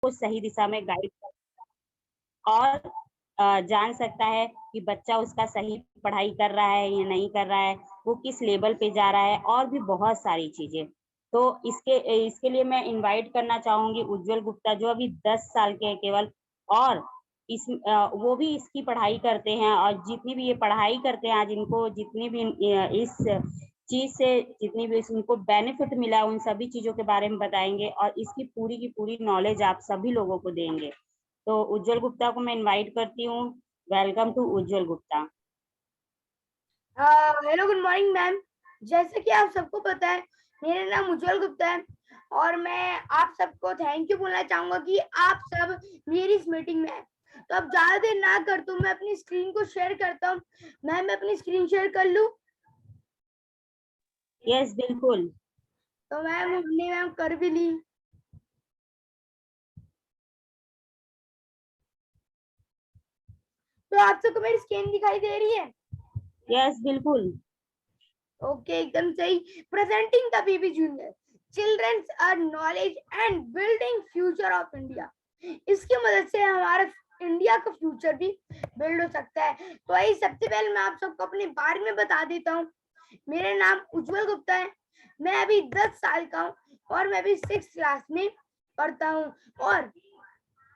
को सही दिशा में गाइड और जान सकता है कि बच्चा उसका सही पढ़ाई कर रहा है या नहीं कर रहा है, वो किस लेवल पे जा रहा है और भी बहुत सारी चीज़ें। तो इसके लिए मैं इनवाइट करना चाहूँगी उज्ज्वल गुप्ता जो अभी 10 साल के हैं केवल और वो भी इसकी पढ़ाई करते हैं और जितनी भी ये पढ़ाई करते हैं आज इनको जितनी भी इस चीज़ से जितनी भी इनको बेनिफिट मिला है उन सभी चीज़ों के बारे में बताएँगे और इसकी पूरी की पूरी नॉलेज आप सभी लोगों को देंगे। तो उज्ज्वल गुप्ता को मैं इनवाइट करती हूँ। Welcome to Ujjwal Gupta. Hello, good morning ma'am. जैसे कि आप सबको पता है, मेरा नाम उज्ज्वल गुप्ता है और मैं आप सबको थैंक यू बोलना चाहूंगा कि आप सब मेरी इस मीटिंग में हैं। तो अब ज्यादा देर ना करता हूँ, मैं अपनी स्क्रीन को शेयर करता हूँ। मैम, मैं अपनी स्क्रीन शेयर कर लूँ? यस, बिल्कुल। तो मैम हमने मैम कर भी ली। तो आप सबको मेरी स्क्रीन दिखाई दे रही है? यस, बिल्कुल। ओके, एकदम सही। Presenting the BB junior, childrens are knowledge and building future of India. इसकी मदद से हमारा इंडिया का फ्यूचर भी बिल्ड हो सकता है। तो वही सबसे पहले मैं आप सबको अपने बारे में बता देता हूँ। मेरा नाम उज्ज्वल गुप्ता है। मैं अभी 10 साल का हूँ और मैं अभी 6th क्लास में पढ़ता हूँ। और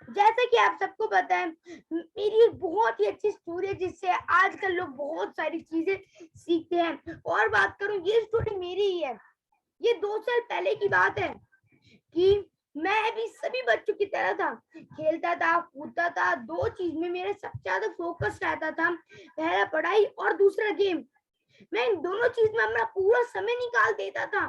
जैसा कि आप सबको पता है, मेरी बहुत ही अच्छी स्टोरी है जिससे आजकल लोग बहुत सारी चीजें सीखते हैं। और बात करूं, ये स्टोरी मेरी ही है। ये 2 साल पहले की बात है कि मैं भी सभी बच्चों की तरह था, खेलता था, कूदता था। 2 चीज में मेरा सबसे ज्यादा फोकस रहता था, पहला पढ़ाई और दूसरा गेम। मैं इन दोनों चीज में अपना पूरा समय निकाल देता था।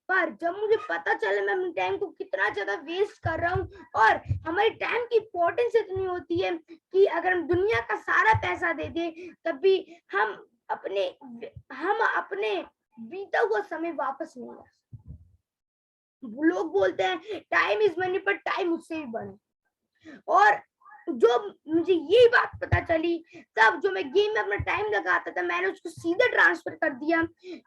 पर जब मुझे पता चला मैं अपने टाइम को कितना ज्यादा वेस्ट कर रहा हूँ और हमारे टाइम की इम्पोर्टेंस इतनी होती है कि अगर हम दुनिया का सारा पैसा दे दें तब भी हम अपने हम अपने बीता हुआ समय वापस नहीं ला सकते। लोग बोलते हैं टाइम इज मनी, पर टाइम उससे भी बड़ा। और जो मुझे ये बात पता चली, तब जो मैं गेम में अपना टाइम लगाता था मैंने उसको सीधे ट्रांसफर कर दिया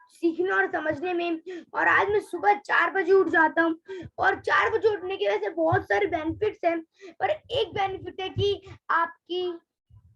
सीखने और समझने में। और आज मैं सुबह 4 बजे उठ जाता हूँ और 4 बजे उठने की वजह से बहुत सारे बेनिफिट्स हैं। पर एक बेनिफिट है कि आपकी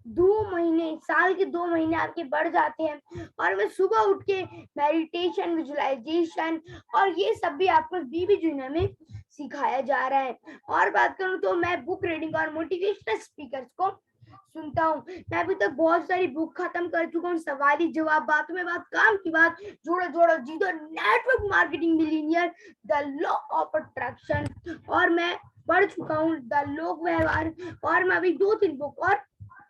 2 महीने, साल के 2 महीने आपके बढ़ जाते हैं। और मैं सुबह उठ के मेडिटेशन, विजुअलाइजेशन और ये सब भी आपको बीबी जूनियर में सिखाया जा रहा है। और बात करूं तो मैं बुक रीडिंग और मोटिवेशनल स्पीकर्स को सुनता हूँ। मैं अभी तक बहुत सारी बुक खत्म कर चुका हूँ। सवाली जवाब, बातों में बात, काम की बात, जोड़ो जोड़ो जीतो, network marketing millionaire, the law of attraction, और मैं पढ़ चुका हूँ द लोक व्यवहार। और मैं अभी 2-3 बुक और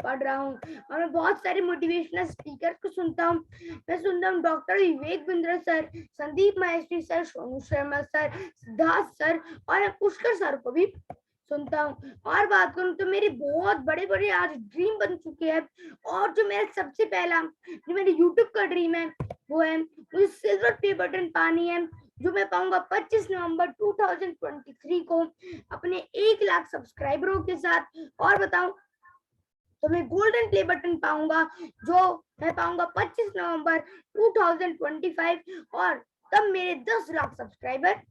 पढ़ रहा हूँ। और मैं बहुत सारे मोटिवेशनल स्पीकर को सुनता हूँ। मैं सुनता हूँ doctor Vivek Bindra sir, Sandeep Maheshwari sir, Sonu Sharma sir, Siddharth sir और पुष्कर सर को भी सुनता हूँ। और बात करूँ तो मेरे बहुत बड़े बड़े आज ड्रीम बन चुके हैं। और जो मेरा सबसे पहला जो मेरे यूट्यूब का ड्रीम है वो है मुझे सिल्वर प्ले बटन पानी है, जो मैं पाऊंगा 25 नवंबर 2023 को अपने 1 लाख सब्सक्राइबरों के साथ। और बताऊं तो मैं गोल्डन प्ले बटन पाऊंगा, जो मैं पाऊंगा 25 नवंबर 2025। और तब मेरे 10 लाख सब्सक्राइबर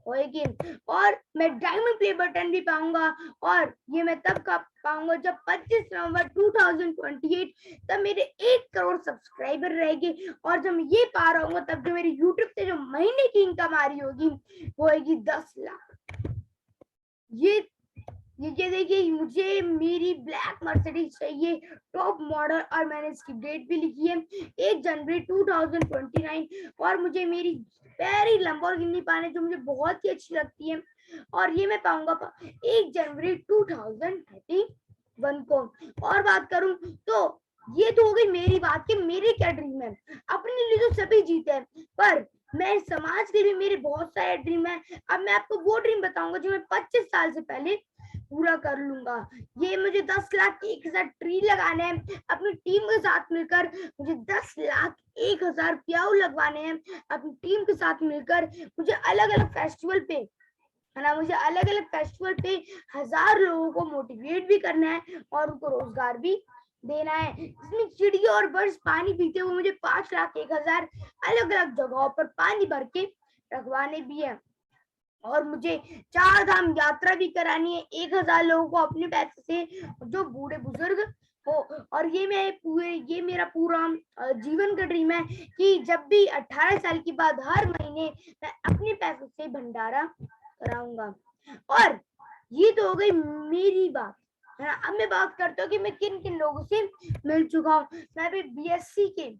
होएगी। और मैं डायमंड प्ले बटन भी पाऊंगा और ये मैं तब का पाऊंगा जब 25 नवंबर 2028 तब मेरे 1 करोड़ सब्सक्राइबर रहेंगे। और जब मैं ये पा रहा हूँ तब जो मेरी यूट्यूब से जो महीने की इनकम आ रही होगी वो होगी 10 लाख। ये ये देखिए, मुझे मेरी ब्लैक मर्सिडीज चाहिए, टॉप मॉडल, और मैंने इसकी डेट भी लिखी है 1 जनवरी 2029। और मुझे मेरी प्यारी लंबोर्गिनी पाने जो मुझे बहुत ही अच्छी लगती है, और ये मैं पाऊंगा 1 जनवरी 2031 को। और बात करूं तो ये तो हो गई मेरी बात कि मेरे क्या ड्रीम है। अपने लिए तो सभी जीते हैं, पर मैं समाज के लिए मेरे बहुत सारे ड्रीम है। अब मैं आपको वो ड्रीम बताऊंगा जो मैं 25 साल से पहले पूरा कर लूंगा। ये मुझे 10 लाख 1,000 ट्री लगाने हैं अपनी टीम के साथ मिलकर। मुझे 10 लाख 1,000 प्याऊ लगवाने हैं अपनी टीम के साथ मिलकर। मुझे अलग अलग फेस्टिवल पे है ना, मुझे अलग अलग फेस्टिवल पे 1000 लोगों को मोटिवेट भी करना है और उनको रोजगार भी देना है। जिसमें चिड़िया और बर्ड्स पानी पीते हुए मुझे 5 लाख 1,000 अलग अलग जगहों पर पानी भर के रखवाने भी है। और मुझे 4 धाम यात्रा भी करानी है 1000 लोगों को अपने पैसे से, जो बूढ़े बुजुर्ग हो। और ये मेरा पूरा जीवन का ड्रीम है कि जब भी 18 साल के बाद हर महीने मैं अपने पैसों से भंडारा कराऊंगा। और ये तो हो गई मेरी बात, है ना। अब मैं बात करता हूँ कि मैं किन किन लोगों से मिल चुका हूँ। मैं अभी बीएससी के,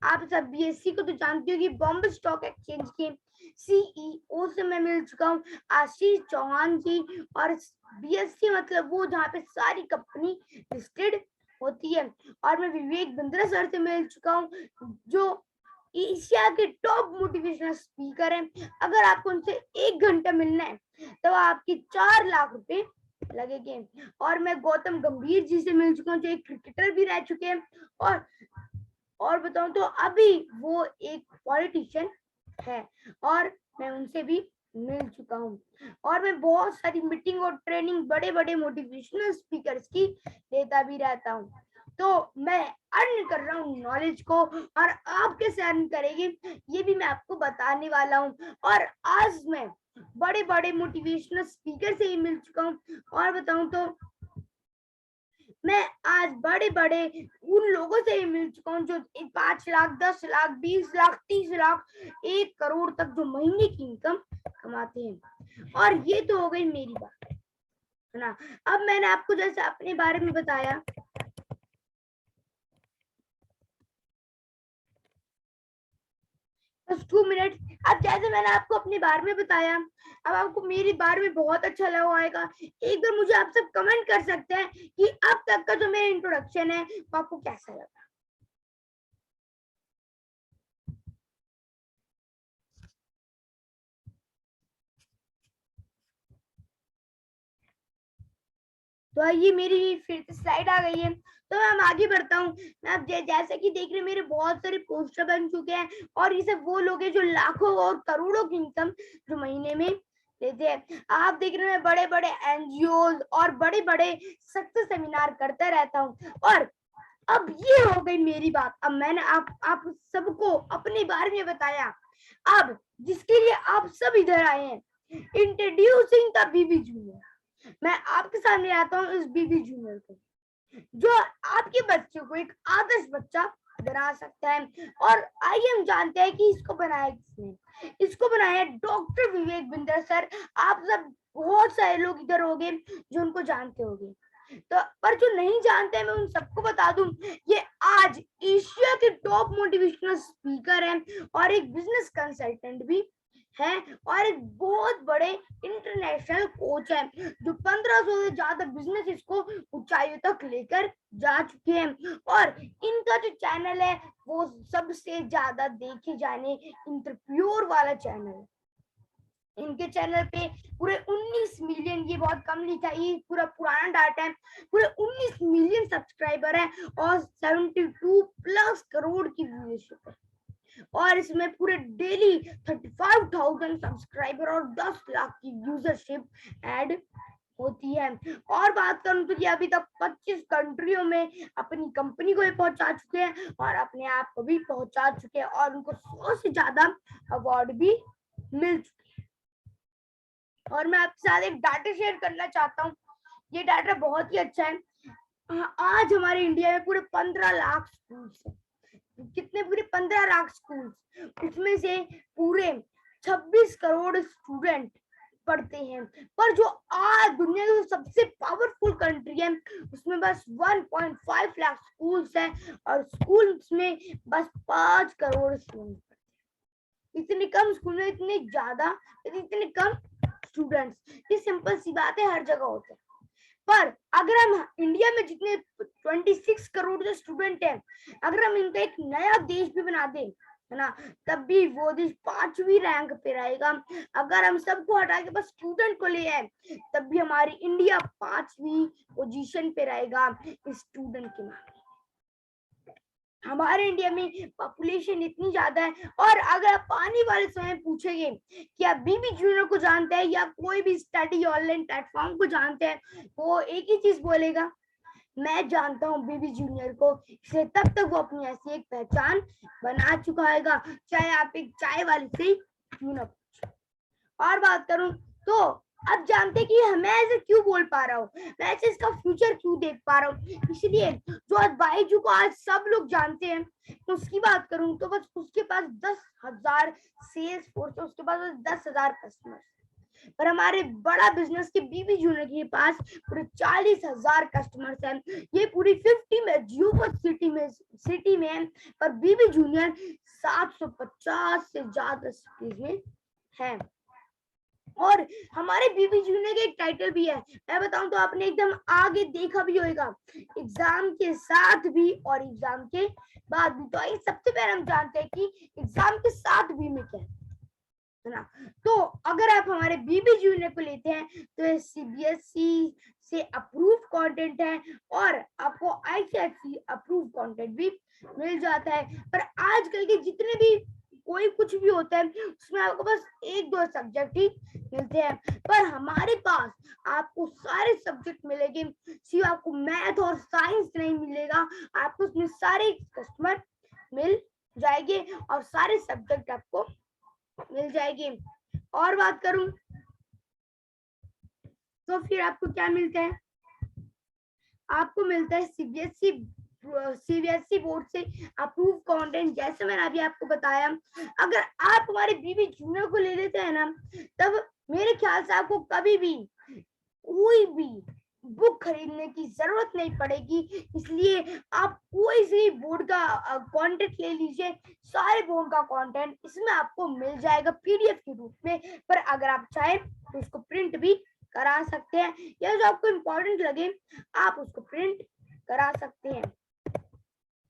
आप सब बीएससी को तो जानते हो कि बॉम्बे स्टॉक एक्सचेंज के सीईओ से मैं मिल चुका हूँ, आशीष चौहान जी। और बीएससी मतलब वो जहाँ पे सारी कंपनी लिस्टेड होती है। और मैं विवेक बिंद्रा सर से मिल चुका हूँ, जो एशिया के टॉप मोटिवेशनल स्पीकर हैं। अगर आपको उनसे 1 घंटा मिलना है तो आपके 4 लाख रुपए लगेंगे। और मैं गौतम गंभीर जी से मिल चुका हूँ, जो एक क्रिकेटर भी रह चुके हैं। और बताऊं तो अभी वो एक पॉलिटिशियन है, और मैं उनसे भी मिल चुका हूँ। और मैं बहुत सारी मीटिंग और ट्रेनिंग बड़े बड़े मोटिवेशनल स्पीकर्स की लेता भी रहता हूँ। तो मैं अर्न कर रहा हूँ नॉलेज को, और आप कैसे अर्न करेंगे ये भी मैं आपको बताने वाला हूँ। और आज मैं बड़े बड़े मोटिवेशनल स्पीकर से ही मिल चुका हूँ। और बताऊं तो मैं आज बड़े बड़े उन लोगों से ही मिल चुका हूँ जो 5 लाख, 10 लाख, 20 लाख, 30 लाख, 1 करोड़ तक जो महीने की इनकम कमाते हैं। और ये तो हो गई मेरी बात, है ना। अब मैंने आपको जैसे अपने बारे में बताया, बस 2 मिनट। अब जैसे मैंने आपको अपने बारे में बताया, अब आपको मेरे बारे में बहुत अच्छा लगा होगा। एक बार मुझे आप सब कमेंट कर सकते हैं कि अब तक का जो मेरा इंट्रोडक्शन है वो आपको कैसा लगा। तो ये मेरी फिर से स्लाइड आ गई है, तो मैं आगे बढ़ता हूँ। अब जैसे कि देख रहे हैं मेरे बहुत सारे पोस्टर बन चुके हैं, और ये सब वो लोग हैं जो लाखों और करोड़ों की इनकम जो महीने में लेते हैं। आप देख रहे हैं बड़े बड़े एनजीओ और बड़े बड़े सक्सेस सेमिनार करता रहता हूँ। और अब ये हो गई मेरी बात। अब मैंने आप सबको अपने बारे में बताया। अब जिसके लिए आप सब इधर आए हैं, इंट्रोड्यूसिंग द बीबी जूनियर, मैं आपके सामने आता हूँ इस बीबी जूनियर को, जो आपके बच्चे को एक आदर्श बच्चा बना सकता है। और आइए हम जानते हैं कि इसको बनाया किसने। इसको बनाया डॉक्टर विवेक बिंद्रा सर। आप सब बहुत सारे लोग इधर होंगे जो उनको जानते होंगे, तो पर जो नहीं जानते हैं मैं उन सबको बता दूं, ये आज एशिया के टॉप मोटिवेशनल स्पीकर हैं, और एक बिजनेस कंसल्टेंट भी है, और एक बहुत बड़े इंटरनेशनल कोच है, जो 1500 से ज्यादा बिजनेस इसको ऊंचाइयों तक लेकर जा चुके हैं। और इनका जो चैनल है वो सबसे ज्यादा देखे जाने इंटरप्योर वाला चैनल है। इनके चैनल पे पूरे 19 मिलियन, ये बहुत कम लिखा है, ये पूरा पुराना डाटा है, पूरे 19 मिलियन सब्सक्राइबर है, और 72 प्लस करोड़ की व्यूअरशिप है। और इसमें पूरे डेली 35,000 सब्सक्राइबर और 10 लाख की यूजरशिप ऐड होती है। और बात करूं तो ये अभी तक 25 कंट्रियों में अपनी कंपनी को भी पहुंचा चुके हैं, और अपने आप को भी पहुंचा चुके हैं, और उनको 100 से ज्यादा अवार्ड भी मिल चुके हैं। और मैं आपके साथ एक डाटा शेयर करना चाहता हूँ। ये डाटा बहुत ही अच्छा है। आज हमारे इंडिया में पूरे 15 लाख स्कूल्स हैं। कितने? पूरे 15 लाख स्कूल्स, उसमें से पूरे 26 करोड़ स्टूडेंट पढ़ते हैं। पर जो आज दुनिया की सबसे पावरफुल कंट्री है उसमें बस 1.5 लाख स्कूल्स हैं, और स्कूल्स में बस 5 करोड़ स्टूडेंट। इतने कम स्कूल में इतने कम स्टूडेंट्स, ये सिंपल सी बात है, हर जगह होता है। पर अगर हम इंडिया में जितने 26 करोड़ जो स्टूडेंट हैं, अगर हम इनका एक नया देश भी बना दें, है ना, तब भी वो देश 5वीं रैंक पे रहेगा। अगर हम सबको हटा के बस स्टूडेंट को ले आए, तब भी हमारी इंडिया 5वीं पोजीशन पे रहेगा स्टूडेंट के मामले। हमारे इंडिया में पॉपुलेशन इतनी ज्यादा है। और अगर आप आने वाले समय पूछेंगे कि आप बीबी जूनियर को जानते हैं या कोई भी स्टडी ऑनलाइन प्लेटफॉर्म को जानते हैं, वो एक ही चीज बोलेगा, मैं जानता हूँ बीबी जूनियर को। इसलिए तब तक वो अपनी ऐसी एक पहचान बना चुका होगा, चाहे आप एक चाय वाले से क्यों ना पूछो। और बात करूं तो अब जानते हैं कि मैं ऐसे क्यों बोल पा रहा हूँ, मैं ऐसे इसका फ्यूचर क्यों देख पा रहा हूँ। इसलिए जो आज बाइजू को आज सब लोग जानते हैं, उसकी बात करूं तो बस उसके पास 10,000 सेल्स फोर्स है, उसके पास 10,000 कस्टमर्स। पर हमारे बड़ा बिजनेस के बीबी जूनियर के पास पूरे 40,000 कस्टमर्स हैं। ये पूरी 50 में जियो सिटी में है, पर बीबी जूनियर 750 से ज्यादा सिटीज में है। और हमारे बीबी जूनियर का एक टाइटल भी है, मैं बताऊं तो आपने एकदम आगे देखा भी होगा, एग्जाम के साथ भी और एग्जाम के बाद भी। तो आइए सबसे पहले हम जानते हैं कि एग्जाम के साथ भी में क्या है ना। तो अगर आप हमारे बीबी जूनियर को लेते हैं तो ये सीबीएसई से अप्रूव कंटेंट है और आपको आईसीएसई अप्रूव कंटेंट भी मिल जाता है। पर आजकल के जितने भी कोई कुछ भी होता है उसमें आपको बस 1-2 सब्जेक्ट ही मिलते हैं, पर हमारे पास आपको सारे सब्जेक्ट मिलेंगे। सिर्फ आपको मैथ और साइंस नहीं मिलेगा, आपको उसमें सारे कस्टमर मिल जाएंगे और सारे सब्जेक्ट आपको मिल जाएगी। और बात करूं तो फिर आपको क्या मिलता है, आपको मिलता है सीबीएसई बोर्ड से अप्रूव कंटेंट। जैसे मैंने अभी आपको बताया, अगर आप हमारे बीबी जूनियर को ले लेते हैं ना, तब मेरे ख्याल से आपको कभी भी कोई भी बुक खरीदने की जरूरत नहीं पड़ेगी। इसलिए आप कोई सी बोर्ड का कंटेंट ले लीजिए, सारे बोर्ड का कंटेंट इसमें आपको मिल जाएगा पीडीएफ के रूप में। पर अगर आप चाहें तो उसको प्रिंट भी करा सकते हैं, या जो आपको इम्पोर्टेंट लगे आप उसको प्रिंट करा सकते हैं।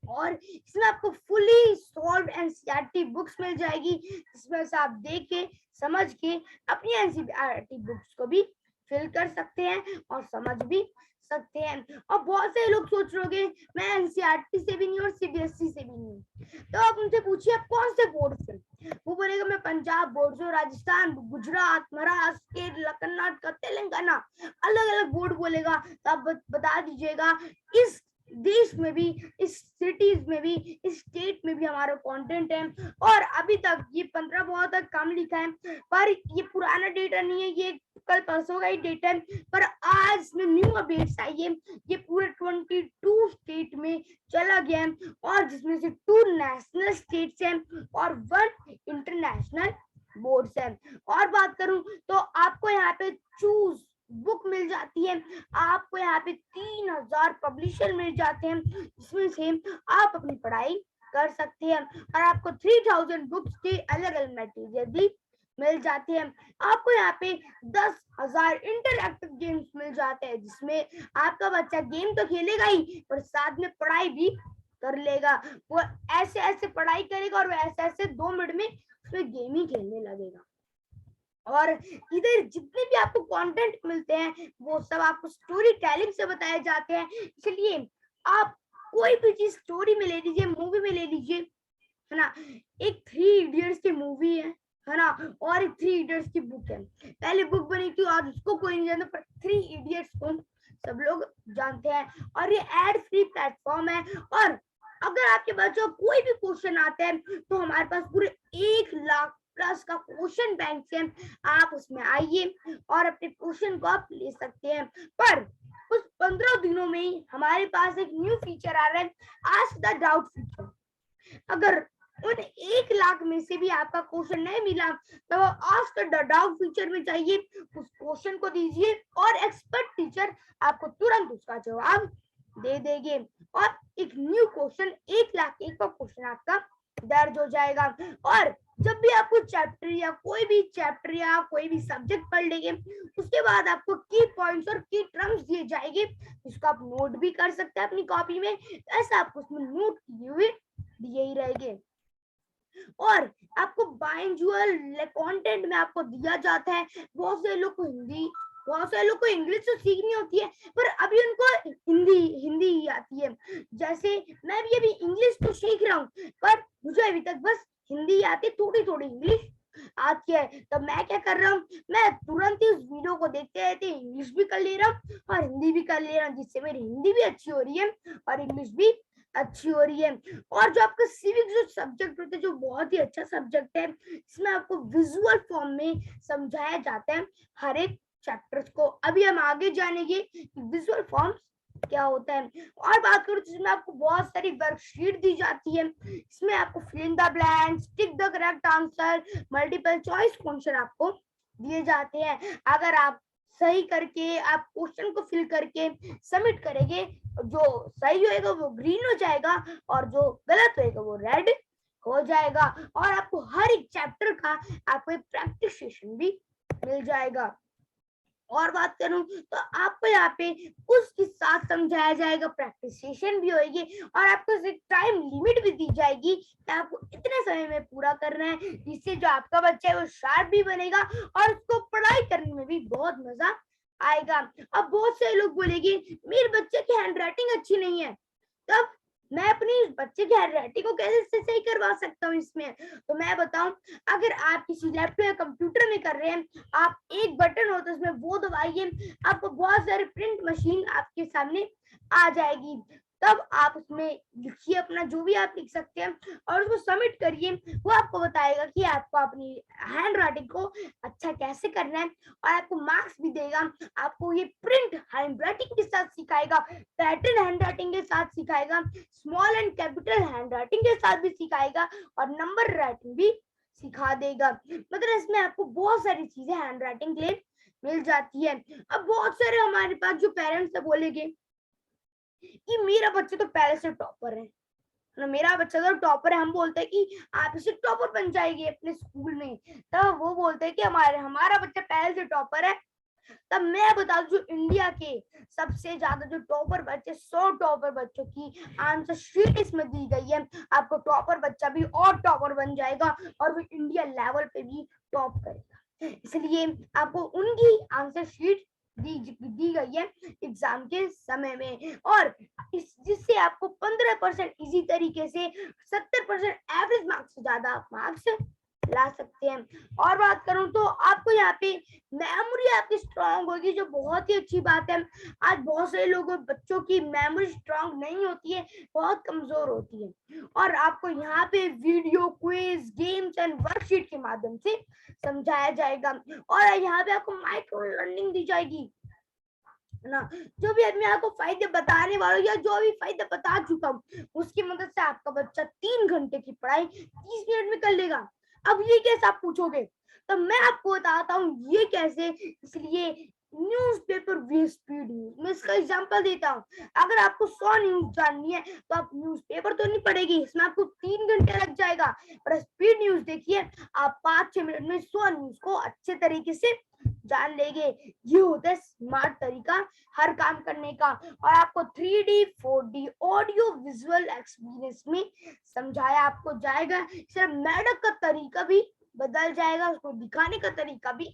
और इसमें आपको फुली सॉल्व एनसीईआरटी बुक्स मिल जाएगी, जिसमें से आप देख के समझ के अपनी एनसीईआरटी बुक्स को भी फिल कर सकते हैं और समझ भी सकते हैं। और बहुत से लोग सोच रहे होंगे मैं एनसीईआरटी से भी नहीं और सीबीएसई से भी नहीं, तो आप उनसे पूछिए आप कौन से बोर्ड से, वो बोलेगा मैं पंजाब बोर्ड से, राजस्थान, गुजरात, महाराष्ट्र, केरला, कर्नाटक, तेलंगाना, अलग अलग बोर्ड बोलेगा। तो आप बता दीजिएगा इस देश में भी, इस सिटीज में भी, इस स्टेट में भी हमारा कंटेंट है। और अभी तक ये 15 बहुत तक कम लिखा है, पर ये पुराना डेटा नहीं है, ये कल परसों का ही डेटा है। पर आज में न्यू अपडेट्स आई है, ये पूरे 22 स्टेट में चला गया है, और जिसमें से 2 नेशनल स्टेट्स हैं और 1 इंटरनेशनल बोर्ड्स है। और बात करूं तो आपको यहाँ पे चूज बुक मिल जाती है, आपको यहाँ पे 3,000 पब्लिशर मिल जाते हैं, जिसमें से आप अपनी पढ़ाई कर सकते हैं। और आपको 3,000 बुक्स के अलग अलग मटेरियल भी मिल जाते हैं। आपको यहाँ पे 10,000 इंटरएक्टिव गेम्स मिल जाते हैं, जिसमें आपका बच्चा गेम तो खेलेगा ही पर साथ में पढ़ाई भी कर लेगा। वो ऐसे ऐसे पढ़ाई करेगा और वो ऐसे ऐसे 2 मिनट में उसमें गेम ही खेलने लगेगा। और इधर जितने भी आपको कंटेंट मिलते हैं वो सब आपको स्टोरी टेलिंग से बताए जाते हैं। इसलिए आप कोई भी चीज स्टोरी में ले लीजिए, मूवी में ले लीजिए, है ना। एक 3 इडियट्स की मूवी है ना, और एक 3 इडियट्स की बुक है। पहले बुक बनी थी, आज उसको कोई नहीं जानता, पर 3 इडियट्स को सब लोग जानते हैं। और ये एड फ्री प्लेटफॉर्म है। और अगर आपके बच्चों कोई भी क्वेश्चन आता है तो हमारे पास पूरे 1 लाख प्लस का क्वेश्चन बैंक है, आप उसमें आइए और अपने क्वेश्चन को आप ले सकते हैं। पर उस 15 दिनों में ही हमारे पास एक न्यू फीचर आ रहा है, आस्क द डाउट फीचर। अगर उन 1 लाख में से भी आपका क्वेश्चन नहीं मिला तो आस्क द डाउट फीचर में जाइए, उस क्वेश्चन को दीजिए और एक्सपर्ट टीचर आपको तुरंत उसका जवाब दे देंगे। और एक न्यू क्वेश्चन 1 लाख 1 का क्वेश्चन आपका दर्ज हो जाएगा। और जब भी आपको चैप्टर या कोई भी सब्जेक्ट पढ़ लेंगे, उसके बाद आपको की पॉइंट्स और की टर्म्स दिए जाएंगे, जिसको आप नोट भी कर सकते हैं अपनी कॉपी में। ऐसा आपको उसमें नोट किए हुए दिए ही रहेंगे। और आपको बाइंजुअल कंटेंट में आपको दिया जाता है। बहुत से लोग को हिंदी, बहुत सारे लोग को इंग्लिश तो सीखनी होती है, पर अभी उनको हिंदी ही आती है। जैसे मैं भी अभी इंग्लिश तो सीख रहा हूँ, पर मुझे अभी तक बस हिंदी आती है, थोड़ी थोड़ी इंग्लिश आती है। तो मैं क्या कर रहा हूँ, मैं तुरंत ही उस वीडियो को देखते रहते इंग्लिश भी कर ले रहा हूँ और हिंदी भी कर ले रहा हूँ, जिससे मेरी हिंदी भी अच्छी हो रही है और इंग्लिश भी अच्छी हो रही है। और जो आपका सिविक जो सब्जेक्ट होता है, जो बहुत ही अच्छा सब्जेक्ट है, इसमें आपको विजुअल फॉर्म में समझाया जाता है हर एक चैप्टर्स को। अभी हम आगे जानेंगे कि विजुअल फॉर्म्स क्या होता है। और बात करूं तो इसमें आपको बहुत सारी वर्कशीट दी जाती है। इसमें आपको fill in the blanks, tick the correct answer, multiple choice question आपको दिए जाते हैं। अगर आप सही करके आप क्वेश्चन को फिल करके सबमिट करेंगे, जो सही होएगा वो ग्रीन हो जाएगा और जो गलत होएगा वो रेड हो जाएगा। और आपको हर एक चैप्टर का आपको एक प्रैक्टिस सेशन भी मिल जाएगा। और बात करूं तो आपको यहाँ पे उसके साथ समझाया जाएगा, प्रैक्टिस सेशन भी होगी और आपको एक टाइम लिमिट भी दी जाएगी कि आपको इतने समय में पूरा करना है, जिससे जो आपका बच्चा है वो शार्प भी बनेगा और उसको पढ़ाई करने में भी बहुत मजा आएगा। अब बहुत सारे लोग बोलेंगे मेरे बच्चे की हैंडराइटिंग अच्छी नहीं है, तब मैं अपनी बच्चे की हैंडराइटिंग को कैसे सही करवा सकता हूँ इसमें। तो मैं बताऊं, अगर आप किसी लैपटॉप या कंप्यूटर में कर रहे हैं, आप एक बटन होता है उसमें वो दबाइए, आपको बहुत सारे प्रिंट मशीन आपके सामने आ जाएगी। तब आप उसमें लिखिए अपना जो भी आप लिख सकते हैं और उसको सबमिट करिए। वो आपको बताएगा कि आपको अपनी हैंड राइटिंग को अच्छा कैसे करना है और आपको मार्क्स भी देगा। आपको ये प्रिंट हैंड राइटिंग के साथ सिखाएगा, पैटर्न हैंड राइटिंग के साथ सिखाएगा, small and capital hand writing के साथ भी सिखाएगा और नंबर राइटिंग भी सिखा देगा। मतलब इसमें आपको बहुत सारी चीजें हैंड राइटिंग के लिए मिल जाती है। अब बहुत सारे हमारे पास जो पेरेंट्स है बोलेंगे कि मेरा बच्चा तो पहले से टॉपर है ना, मेरा बच्चा तो टॉपर है, हम बोलते हैं कि आप इसे टॉपर बन जाएगी अपने स्कूल में, तब वो बोलते हैं कि हमारा बच्चा पहले से टॉपर है। तब मैं बता दूं, जो इंडिया के सबसे ज्यादा जो टॉपर बच्चे, 100 टॉपर बच्चों की आंसर शीट इसमें दी गई है। आपको टॉपर बच्चा भी और टॉपर बन जाएगा और वो इंडिया लेवल पे भी टॉप करेगा। इसलिए आपको उनकी आंसर शीट दी गई है एग्जाम के समय में, और जिससे आपको 15% इजी तरीके से 70% एवरेज मार्क्स से ज्यादा मार्क्स ला सकते हैं। और बात करूं तो आपको यहाँ पे मेमोरी आपकी स्ट्रांग होगी, जो बहुत ही अच्छी बात है। आज बहुत सारे लोगों बच्चों की मेमोरी स्ट्रांग नहीं होती है, बहुत कमजोर होती है, और आपको यहाँ पे video, quiz, games and worksheet के माध्यम से समझाया जाएगा। और यहाँ पे आपको माइक्रो लर्निंग दी जाएगी ना, जो भी मैं आपको फायदे बताने वाला हूँ या जो भी फायदे बता चुका हूँ उसकी मदद से आपका बच्चा 3 घंटे की पढ़ाई 30 मिनट में कर लेगा। अब ये कैसे आप पूछोगे, तो मैं आपको बताता हूँ ये कैसे। इसलिए न्यूज़पेपर वी स्पीड न्यूज, मैं इसका एग्जांपल देता हूँ। अगर आपको 100 न्यूज जाननी है तो आप न्यूज़पेपर तो नहीं पढ़ेगी, इसमें आपको 3 घंटे लग जाएगा। पर स्पीड न्यूज देखिए, आप 5-6 मिनट में 100 न्यूज को अच्छे तरीके से जान लेंगे। ये होता है स्मार्ट तरीका हर काम करने का। और आपको 3D 4D audio visual experience में समझाया आपको जाएगा। सिर्फ मैडम का तरीका भी बदल जाएगा, उसको दिखाने का तरीका भी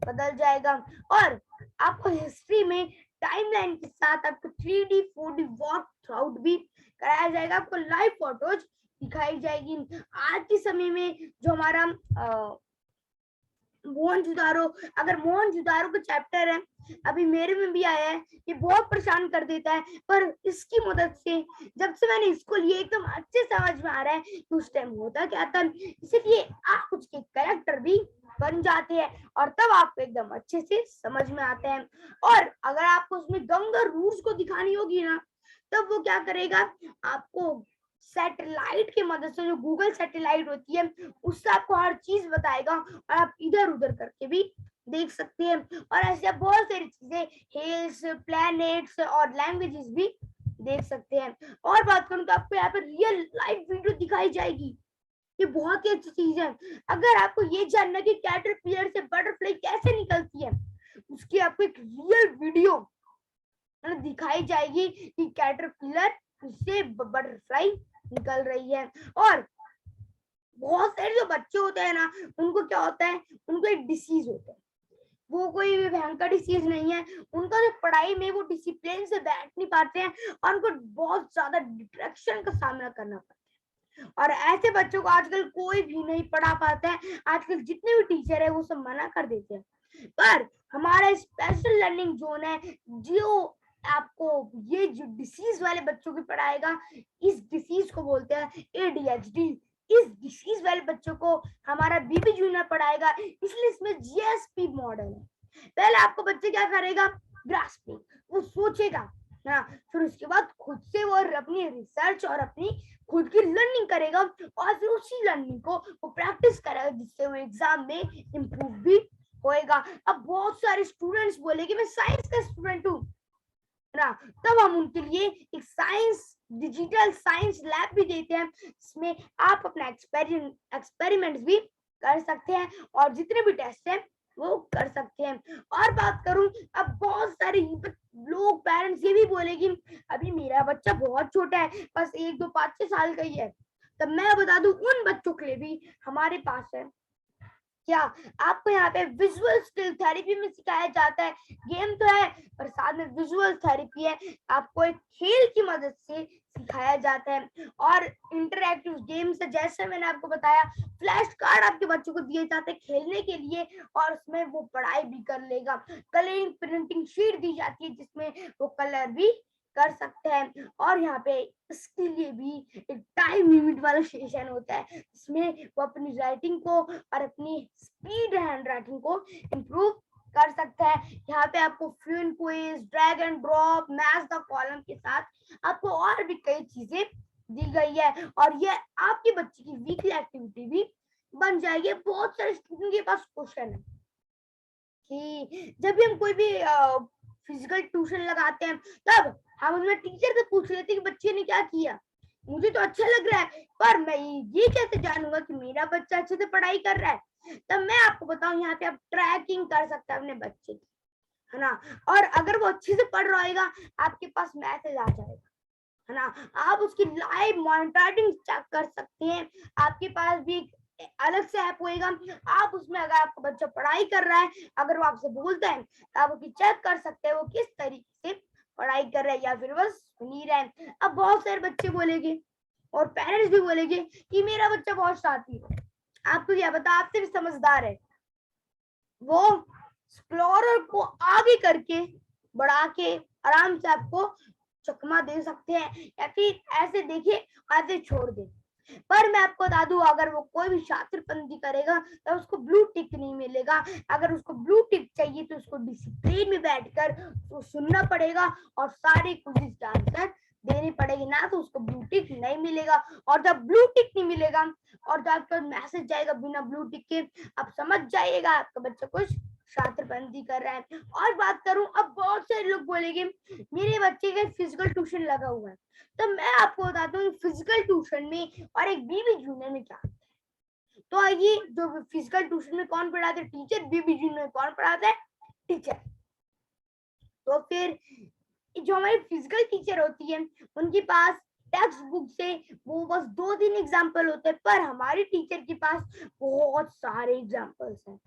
बदल जाएगा। और आपको हिस्ट्री में टाइमलाइन के साथ आपको 3D 4D वॉक थ्रू भी कराया जाएगा, आपको लाइव फोटोज दिखाई जाएगी। आज के समय में जो हमारा मोहनजोदारो, अगर मोहनजोदारो का चैप्टर है अभी मेरे में भी आया है, ये बहुत परेशान कर देता है, पर इसकी मदद से जब से मैंने इसको लिए एकदम अच्छे समझ में आ रहा है कि उस टाइम होता क्या था। इसलिए आप उसके कैरेक्टर भी बन जाते हैं और तब आपको एकदम अच्छे से समझ में आते हैं। और अगर आपको उसमें गंगा रूल्स को दिखानी होगी ना, तब वो क्या करेगा, आपको सैटेलाइट की मदद से, जो गूगल सैटेलाइट होती है उससे आपको हर चीज बताएगा और आप इधर उधर करके भी देख सकते हैं। और ऐसे बहुत सारी चीजें, हिल्स, प्लैनेट्स और लैंग्वेजेस भी देख सकते हैं। और बात करूं तो आपको यहाँ पर रियल लाइव वीडियो दिखाई जाएगी, ये बहुत ही अच्छी चीज है। अगर आपको ये जानना कि कैटरपिलर से बटरफ्लाई कैसे निकलती है, उसकी आपको एक रियल वीडियो दिखाई जाएगी कि कैटरपिलर से बटरफ्लाई निकल रही है। और बहुत सारे जो बच्चे होते हैं ना, उनको क्या होता है, उनको एक डिसीज होता है, वो कोई भी भयंकर डिसीज नहीं है, उनका जो पढ़ाई में वो डिसिप्लिन से बैठ नहीं पाते हैं और उनको बहुत ज्यादा डिस्ट्रैक्शन का सामना करना पड़ता है। और ऐसे बच्चों को आजकल कोई भी नहीं पढ़ा पाता है, आजकल जितने भी टीचर है वो सब मना कर देते हैं। पर हमारा स्पेशल लर्निंग जोन है, जो आपको ये जो डिसीज वाले बच्चों की पढ़ाएगा, इस डिसीज को बोलते हैं ADHD। इस डिसीज वाले बच्चों को हमारा बीबी जूनियर पढ़ाएगा, इसलिए इसमें GSP मॉडल है। पहले आपको बच्चे क्या करेगा, ग्रास्पिंग, वो सोचेगा ना, फिर उसके बाद खुद से वो अपनी रिसर्च और अपनी खुद की लर्निंग करेगा, और फिर उसी लर्निंग को वो प्रैक्टिस करेगा, जिससे वो एग्जाम में इम्प्रूव भी होएगा। अब बहुत सारे स्टूडेंट्स बोले कि मैं साइंस का स्टूडेंट हूँ ना, तब हम उनके लिए एक साइंस डिजिटल साइंस लैब भी देते हैं, जिसमें आप अपना एक्सपेरिमेंट्स भी कर सकते हैं और जितने भी टेस्ट हैं वो कर सकते हैं। और बात करूं, अब बहुत सारे लोग पेरेंट्स ये भी बोले कि अभी मेरा बच्चा बहुत छोटा है, बस 1 2 5 6 साल का ही है, तब मैं बता दूं उन बच्चों के लिए भी हमारे पास है क्या, आपको यहाँ पे विजुअल स्किल थेरेपी में सिखाया जाता है। गेम तो है पर साथ में विजुअल थेरेपी है, आपको एक खेल की मदद से सिखाया जाता है। और इंटरैक्टिव गेम्स है, जैसे मैंने आपको बताया, फ्लैश कार्ड आपके बच्चों को दिए जाते हैं खेलने के लिए, और उसमें वो पढ़ाई भी कर लेगा। कलरिंग प्रिंटिंग शीट दी जाती है, जिसमें वो कलर भी कर सकते हैं। और यहाँ पे इसके लिए भी एक टाइम लिमिट वाला सेशन होता है, जिसमें वो अपनी राइटिंग को और अपनी स्पीड हैंड राइटिंग को इम्प्रूव कर सकता है। यहाँ पे आपको fluent quiz, drag and drop, match the column के साथ आपको और भी कई चीजें दी गई है, और ये आपके बच्चे की वीकली एक्टिविटी भी बन जाएगी। बहुत सारे स्टूडेंट के पास क्वेश्चन है कि जब भी हम कोई भी फिजिकल ट्यूशन लगाते हैं, तब हम अपने टीचर से पूछ लेते हैं कि बच्चे ने क्या किया, मुझे तो अच्छा लग रहा है, पर मैं ये कैसे जानूंगा कि मेरा बच्चा अच्छे से पढ़ाई कर रहा है। तब मैं आपको बताऊं, यहाँ पे आप ट्रैकिंग कर सकते हैं अपने बच्चे की, है ना। और अगर वो अच्छे से पढ़ रहा होगा, आपके पास मैसेज आ जाएगा, है ना, आप उसकी लाइव मॉनिटरिंग चेक कर सकते हैं। आपके पास भी अलग से ऐप होएगा, आप उसमें अगर आपका बच्चा पढ़ाई कर रहा है, अगर वो आपसे बोलता है, तो आप उसकी चेक कर सकते हैं वो किस तरीके से पढ़ाई कर रहा है, या फिर बस सुन ही रहा है। अब बहुत सारे बच्चे बोलेंगे और पेरेंट्स भी बोलेंगे कि मेरा बच्चा बहुत शरारती है, आपको क्या पता, आपसे भी समझदार है, वो एक्सप्लोरर को आगे करके बढ़ा के आराम से आपको चकमा दे सकते हैं, या फिर ऐसे देखे ऐसे छोड़ दे। पर मैं आपको बता दूं, अगर वो कोई भी छात्रपंथी करेगा तो उसको ब्लू टिक नहीं मिलेगा। अगर उसको ब्लू टिक चाहिए तो उसको डिसिप्लिन में बैठकर उसको सुनना पड़ेगा और सारे क्विज़ का आंसर देनी पड़ेगी, ना तो उसको ब्लू टिक नहीं मिलेगा। और जब ब्लू टिक नहीं मिलेगा और जब आपका मैसेज जाएगा बिना ब्लू टिक के, आप समझ जाइएगा आपका बच्चा कुछ छात्रपंथी कर रहा है। और बात करूं, अब बहुत सारे लोग बोलेंगे मेरे बच्चे का फिजिकल ट्यूशन लगा हुआ है, तो मैं आपको बताता हूँ फिजिकल ट्यूशन में और एक बीबी जूनियर में क्या। तो आइए, जो फिजिकल ट्यूशन में कौन पढ़ाते हैं, टीचर, बीबी जूनियर में कौन पढ़ाता है, टीचर। तो फिर जो हमारी फिजिकल टीचर होती है, उनके पास टेक्स्ट बुक से वो बस 2 3 एग्जाम्पल होते हैं, पर हमारी टीचर के पास बहुत सारे एग्जाम्पल्स हैं,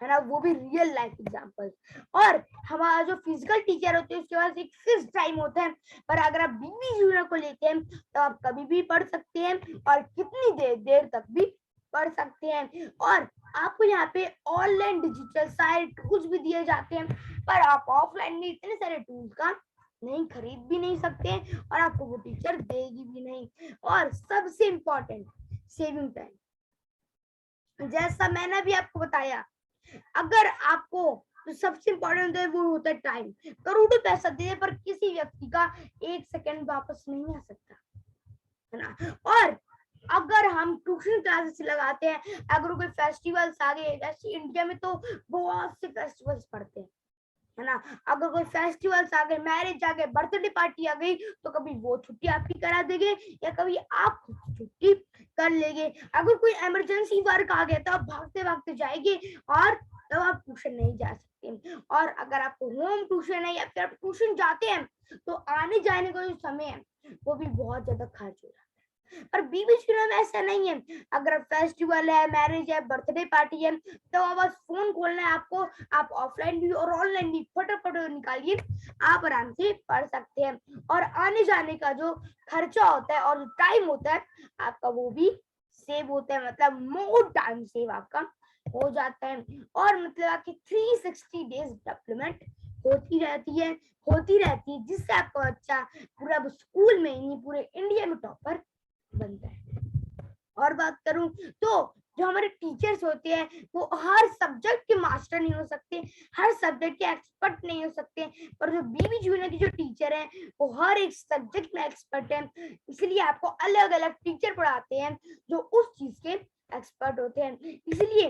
है ना, वो भी रियल लाइफ एग्जाम्पल। और हमारा जो फिजिकल टीचर होते हैं उसके पास एक फिक्स टाइम होता है, पर अगर आप बीबी जूनियर को लेते हैं तो आप कभी भी पढ़ सकते हैं और कितनी देर देर तक भी पढ़ सकते हैं। और आपको यहाँ पे ऑनलाइन डिजिटल सारे टूल्स भी दिए जाते हैं, पर आप ऑफलाइन में इतने सारे टूल्स का नहीं खरीद भी नहीं सकते और आपको वो टीचर देगी भी नहीं। और सबसे इम्पोर्टेंट, सेविंग टाइम, जैसा मैंने भी आपको बताया, अगर आपको तो सबसे इम्पोर्टेंट है वो होता है टाइम। करोड़ों पैसा दे पर किसी व्यक्ति का 1 सेकंड वापस नहीं आ सकता, है ना। और अगर हम ट्यूशन क्लासेस लगाते हैं, अगर कोई फेस्टिवल्स आ गए, जैसे इंडिया में तो बहुत से फेस्टिवल्स पड़ते हैं, है ना, अगर कोई फेस्टिवल्स आ गए, मैरिज आ गए, बर्थडे पार्टी आ गई, तो कभी वो छुट्टी आपकी करा देंगे या कभी आप छुट्टी कर लेंगे। अगर कोई इमरजेंसी वर्क आ गया तो आप भागते भागते जाएंगे और तब आप ट्यूशन नहीं जा सकते। और अगर आपको होम ट्यूशन है या फिर आप ट्यूशन जाते हैं, तो आने जाने का जो समय है वो भी बहुत ज्यादा खर्च हो रहा है। पर बीबी जूनियर में ऐसा नहीं है, अगर फेस्टिवल है, मैरिज है, बर्थडे पार्टी है, तो बस फोन खोलना है आपको, आप ऑफलाइन भी और ऑनलाइन भी फटाफट निकालिए, आप आराम से पढ़ सकते हैं। और आने जाने का जो खर्चा होता है और टाइम होता है आपका, वो भी सेव होता है, मतलब मोर टाइम सेव आपका हो जाता है। और मतलब आपकी 360 डेज डेवलपमेंट होती रहती है, जिससे आपका बच्चा पूरा स्कूल में नहीं पूरे इंडिया में टॉपर बनता है। और बात करूं तो जो हमारे टीचर्स होते हैं वो हर सब्जेक्ट के मास्टर नहीं हो सकते, हर सब्जेक्ट के एक्सपर्ट नहीं हो सकते, पर जो बीबी जूनियर की जो टीचर है वो हर एक सब्जेक्ट में एक्सपर्ट है, इसलिए आपको अलग अलग टीचर पढ़ाते हैं जो उस चीज के एक्सपर्ट होते हैं। इसलिए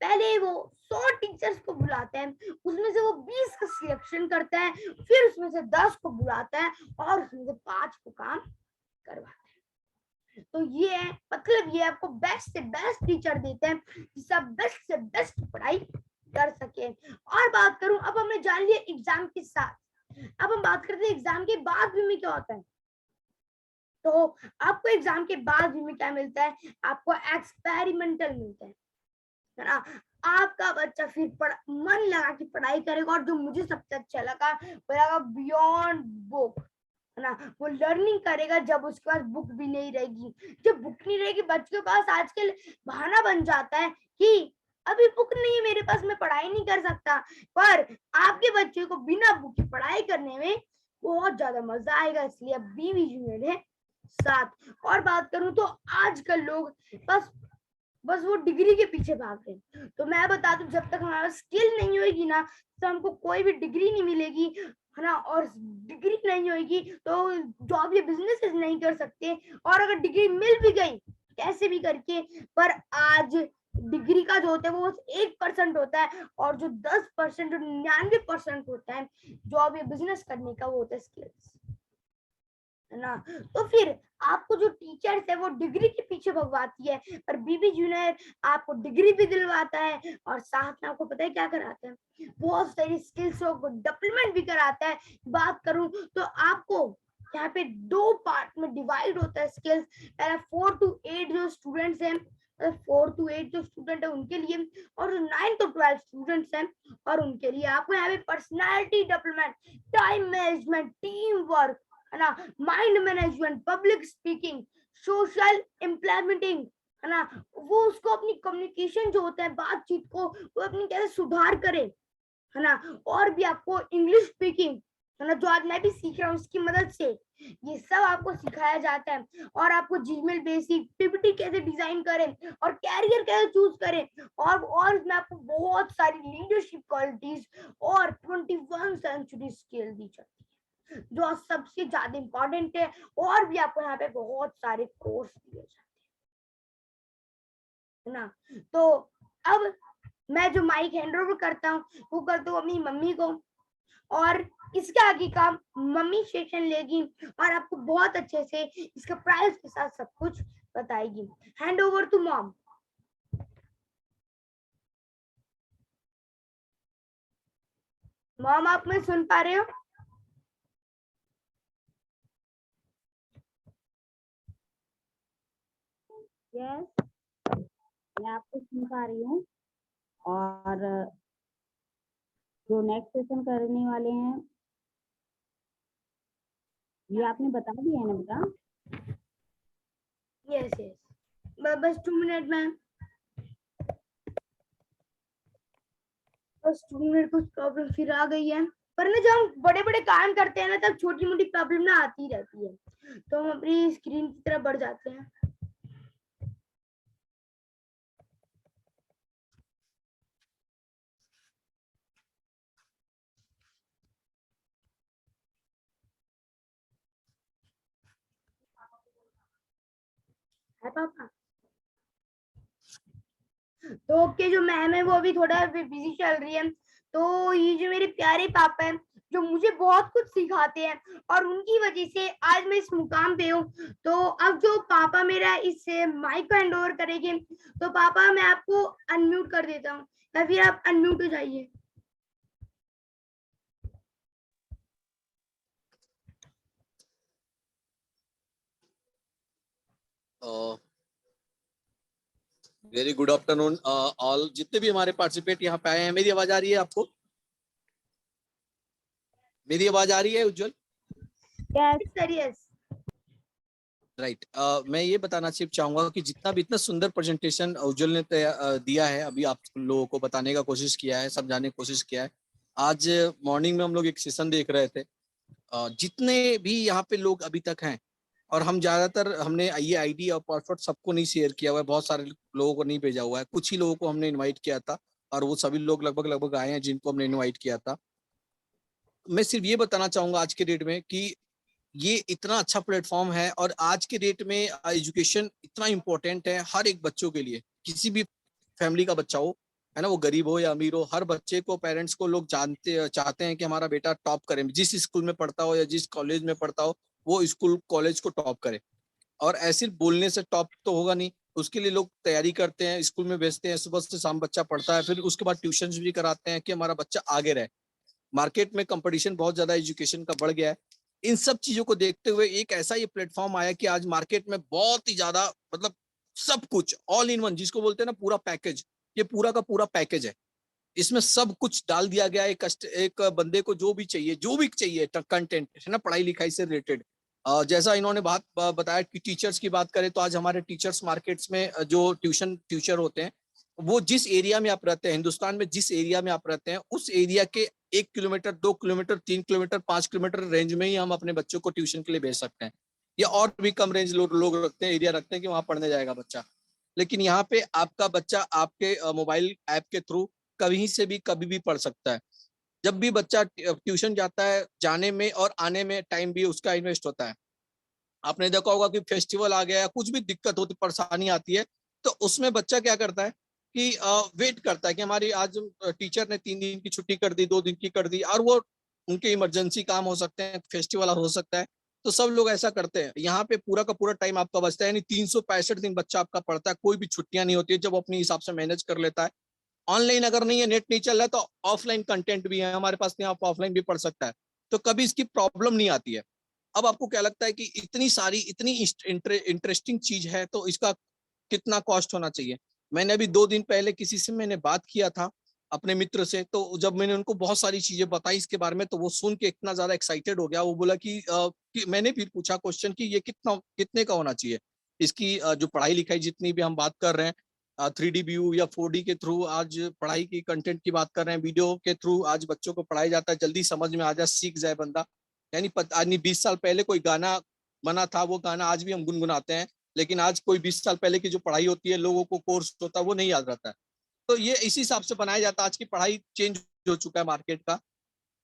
पहले वो 100 टीचर्स को बुलाते हैं, उसमें से वो 20 का सिलेक्शन करता है, फिर उसमें से 10 को बुलाता है और उसमें से 5 को काम करवाता है। तो ये है मतलब ये आपको बेस्ट से बेस्ट टीचर देते हैं जिससे आप बेस्ट से बेस्ट पढ़ाई कर सके। और बात करूं, अब हमने जान लिया एग्जाम के साथ, अब हम बात करते हैं एग्जाम के बाद भी में क्या होता है। तो आपको एग्जाम के बाद भी में क्या मिलता है, आपको एक्सपेरिमेंटल मिलता है ना। आपका बच्चा फिर मन लगा के पढ़ाई करेगा, और जो मुझे सबसे अच्छा लगा वो लगा बियॉन्ड बुक, है ना। वो लर्निंग करेगा जब उसके पास बुक भी नहीं रहेगी। जब बुक नहीं रहेगी बच्चों के पास आजकल बहाना बन जाता है कि अभी बुक नहीं है मेरे पास, मैं पढ़ाई नहीं कर सकता, पर आपके बच्चे को बिना बुक की पढ़ाई करने में बहुत ज्यादा मजा आएगा, इसलिए अब बीवी जूनियर है साथ। और बात करूं तो आजकल लोग बस वो डिग्री के पीछे भाग रहे हैं। तो मैं बता दूं, जब तक हमारा स्किल नहीं होगी ना तो हमको कोई भी डिग्री नहीं मिलेगी, है ना। और डिग्री नहीं होगी तो जॉब या बिजनेस नहीं कर सकते, और अगर डिग्री मिल भी गई कैसे भी करके, पर आज डिग्री का जो होता है वो 1% होता है, और जो 10% जो 99% होता है जॉब या बिजनेस करने का वो होता है स्किल्स, है ना। तो फिर आपको जो टीचर्स है वो डिग्री के पीछे भगवाती है, पर बीबी जूनियर आपको डिग्री भी दिलवाता है और साथ में आपको पता है क्या कराता है, बहुत सारी स्किल्स को डेवलपमेंट भी कराता है। बात करूं तो आपको यहाँ पे 2 पार्ट में डिवाइड होता है स्किल्स। पहला 4 to 8 जो स्टूडेंट्स हैं, 4 to 8 जो स्टूडेंट है उनके लिए, और जो 9 to 12 स्टूडेंट्स हैं और उनके लिए आपको यहाँ पे personality development, time management, team work, है ना, mind management, public speaking, social implementing, है ना, वो उसको अपनी कम्युनिकेशन जो होता है बातचीत को वो अपनी कैसे सुधार करे, है ना। और भी आपको इंग्लिश स्पीकिंग, है ना, जो आज मैं भी सीख रहा हूँ इसकी मदद से, ये सब आपको सिखाया जाता है। और आपको जीमेल बेसिक पीपीटी कैसे डिजाइन करें और कैरियर कैसे चूज करें, और इसमें आपको बहुत सारी लीडरशिप क्वालिटीज और 21 सेंचुरी स्किल दी जाती है जो सबसे ज्यादा इंपॉर्टेंट है। और भी आपको यहाँ पे बहुत सारे कोर्स दिए जाते हैं, है ना। तो अब मैं जो माइक हैंड ओवर करता हूँ वो करता हूँ अपनी मम्मी को, और इसके आगे का मम्मी सेशन लेगी और आपको बहुत अच्छे से इसका प्राइस के साथ सब कुछ बताएगी। Hand over to mom. Mom आप मुझे सुन पा रहे हो? यस, मैं आपको सुन पा रही हूँ। और जो नेक्स्ट सेशन करने वाले हैं ये आपने बता दिया है ना बेटा? यस यस, बस 2 मिनट में, बस 2 मिनट कुछ प्रॉब्लम फिर आ गई है। पर ना जब हम बड़े बड़े काम करते हैं ना तब छोटी मोटी प्रॉब्लम ना आती रहती है, तो हम अपनी स्क्रीन की तरफ बढ़ जाते हैं। है पापा? तो ओके, जो मैम है वो अभी थोड़ा बिजी चल रही है, तो ये जो मेरे प्यारे पापा हैं जो मुझे बहुत कुछ सिखाते हैं और उनकी वजह से आज मैं इस मुकाम पे हूँ। तो अब जो पापा मेरा इस माइक को हैंड ओवर करेंगे, तो पापा मैं आपको अनम्यूट कर देता हूँ, या फिर आप अनम्यूट हो जाइए। वेरी गुड आफ्टरनून ऑल, जितने भी हमारे पार्टिसिपेट यहाँ पे आए हैं। मेरी आवाज आ रही है आपको? मेरी आवाज आ रही है Ujjwal? Yes sir, yes. Right. मैं ये बताना सिर्फ चाहूंगा कि जितना भी इतना सुंदर प्रेजेंटेशन उज्जवल ने दिया है, अभी आप लोगों को बताने का कोशिश किया है, समझाने की कोशिश किया है, आज मॉर्निंग में हम लोग एक सेशन देख रहे थे, जितने भी यहाँ पे लोग अभी तक हैं, और हम ज्यादातर हमने ये आईडी और पासवर्ड सबको नहीं शेयर किया हुआ है, बहुत सारे लोगों को नहीं भेजा हुआ है, कुछ ही लोगों को हमने इनवाइट किया था और वो सभी लोग लगभग लगभग आए हैं जिनको हमने इनवाइट किया था। मैं सिर्फ ये बताना चाहूंगा आज के डेट में कि ये इतना अच्छा प्लेटफॉर्म है और आज के डेट में एजुकेशन इतना इम्पोर्टेंट है हर एक बच्चों के लिए, किसी भी फैमिली का बच्चा हो, है ना, वो गरीब हो या अमीर हो, हर बच्चे को पेरेंट्स को लोग जानते चाहते हैं कि हमारा बेटा टॉप करे, जिस स्कूल में पढ़ता हो या जिस कॉलेज में पढ़ता हो वो स्कूल कॉलेज को टॉप करे। और ऐसे बोलने से टॉप तो होगा नहीं, उसके लिए लोग तैयारी करते हैं, स्कूल में भेजते हैं, सुबह से शाम बच्चा पढ़ता है, फिर उसके बाद ट्यूशन भी कराते हैं कि हमारा बच्चा आगे रहे। मार्केट में कंपटीशन बहुत ज्यादा एजुकेशन का बढ़ गया है। इन सब चीजों को देखते हुए एक ऐसा ये प्लेटफॉर्म आया कि आज मार्केट में बहुत ही ज्यादा, मतलब सब कुछ ऑल इन वन जिसको बोलते हैं ना, पूरा पैकेज, ये पूरा का पूरा पैकेज है। इसमें सब कुछ डाल दिया गया है। एक बंदे को जो भी चाहिए कंटेंट, है ना, पढ़ाई लिखाई से रिलेटेड। जैसा इन्होंने बात बताया कि टीचर्स की बात करें तो आज हमारे टीचर्स मार्केट्स में जो ट्यूशन टीचर होते हैं, वो जिस एरिया में आप रहते हैं, हिंदुस्तान में जिस एरिया में आप रहते हैं, उस एरिया के 1 kilometre, 2 kilometre, 3 kilometre, 5 kilometre range में ही हम अपने बच्चों को ट्यूशन के लिए भेज सकते हैं। या और भी कम रेंज लोग रखते हैं, एरिया रखते हैं कि वहां पढ़ने जाएगा बच्चा। लेकिन यहाँ पे आपका बच्चा आपके मोबाइल ऐप के थ्रू कहीं से भी कभी भी पढ़ सकता है। जब भी बच्चा ट्यूशन जाता है, जाने में और आने में टाइम भी उसका इन्वेस्ट होता है। आपने देखा होगा कि फेस्टिवल आ गया, कुछ भी दिक्कत होती, परेशानी आती है, तो उसमें बच्चा क्या करता है कि वेट करता है कि हमारी आज टीचर ने 3 दिन की छुट्टी कर दी, 2 दिन की कर दी, और वो उनके इमरजेंसी काम हो सकते हैं, फेस्टिवल हो सकता है, तो सब लोग ऐसा करते हैं। यहाँ पे पूरा का पूरा टाइम आपका बचता है, यानी 365 दिन बच्चा आपका पढ़ता है, कोई भी छुट्टियां नहीं होती है, जब वो अपने हिसाब से मैनेज कर लेता है। ऑनलाइन अगर नहीं है, नेट नहीं चल रहा है, तो ऑफलाइन कंटेंट भी है हमारे पास, नहीं आप ऑफलाइन भी पढ़ सकता है, तो कभी इसकी प्रॉब्लम नहीं आती है। अब आपको क्या लगता है कि इतनी सारी इतनी इंटरेस्टिंग चीज है तो इसका कितना कॉस्ट होना चाहिए? मैंने अभी 2 दिन पहले किसी से मैंने बात किया था, अपने मित्र से, तो जब मैंने उनको बहुत सारी चीजें बताई इसके बारे में, तो वो सुन के इतना ज्यादा एक्साइटेड हो गया, वो बोला कि मैंने फिर पूछा क्वेश्चन कि ये कितने का होना चाहिए इसकी, जो पढ़ाई लिखाई जितनी भी हम बात कर रहे हैं, 3D व्यू या 4D के थ्रू आज पढ़ाई की कंटेंट की बात कर रहे हैं, वीडियो के थ्रू आज बच्चों को पढ़ाया जाता है, जल्दी समझ में आ जाए, सीख जाए बंदा। यानी आज नहीं, 20 साल पहले कोई गाना बना था, वो गाना आज भी हम गुनगुनाते हैं, लेकिन आज कोई 20 साल पहले की जो पढ़ाई होती है, लोगों को कोर्स होता है, वो नहीं याद रहता है। तो ये इसी हिसाब से बनाया जाता है। आज की पढ़ाई चेंज हो चुका है मार्केट का।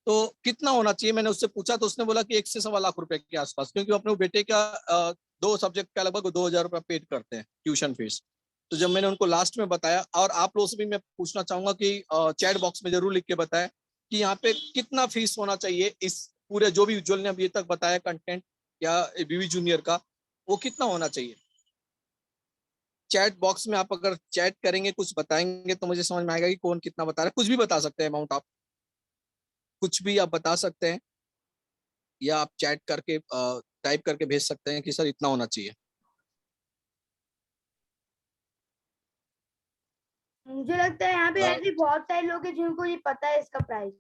तो कितना होना चाहिए, मैंने उससे पूछा, तो उसने बोला कि 1 से 1.25 लाख रुपए के आसपास, क्योंकि वो अपने बेटे का 2 सब्जेक्ट का लगभग 2,000 रुपया पेड करते हैं ट्यूशन फीस। तो जब मैंने उनको लास्ट में बताया, और आप लोगों से भी मैं पूछना चाहूंगा कि चैट बॉक्स में जरूर लिख के बताएं कि यहाँ पे कितना फीस होना चाहिए, इस पूरे जो भी उज्जवल ने अभी तक बताया कंटेंट या बीवी जूनियर का, वो कितना होना चाहिए। चैट बॉक्स में आप अगर चैट करेंगे, कुछ बताएंगे, तो मुझे समझ में आएगा कि कौन कितना बता रहा है। कुछ भी बता सकते हैं अमाउंट, आप कुछ भी आप बता सकते हैं, या आप चैट करके टाइप करके भेज सकते हैं कि सर इतना होना चाहिए। मुझे लगता है यहाँ पे ऐसे बहुत सारे लोग हैं जिनको ये पता है इसका प्राइस।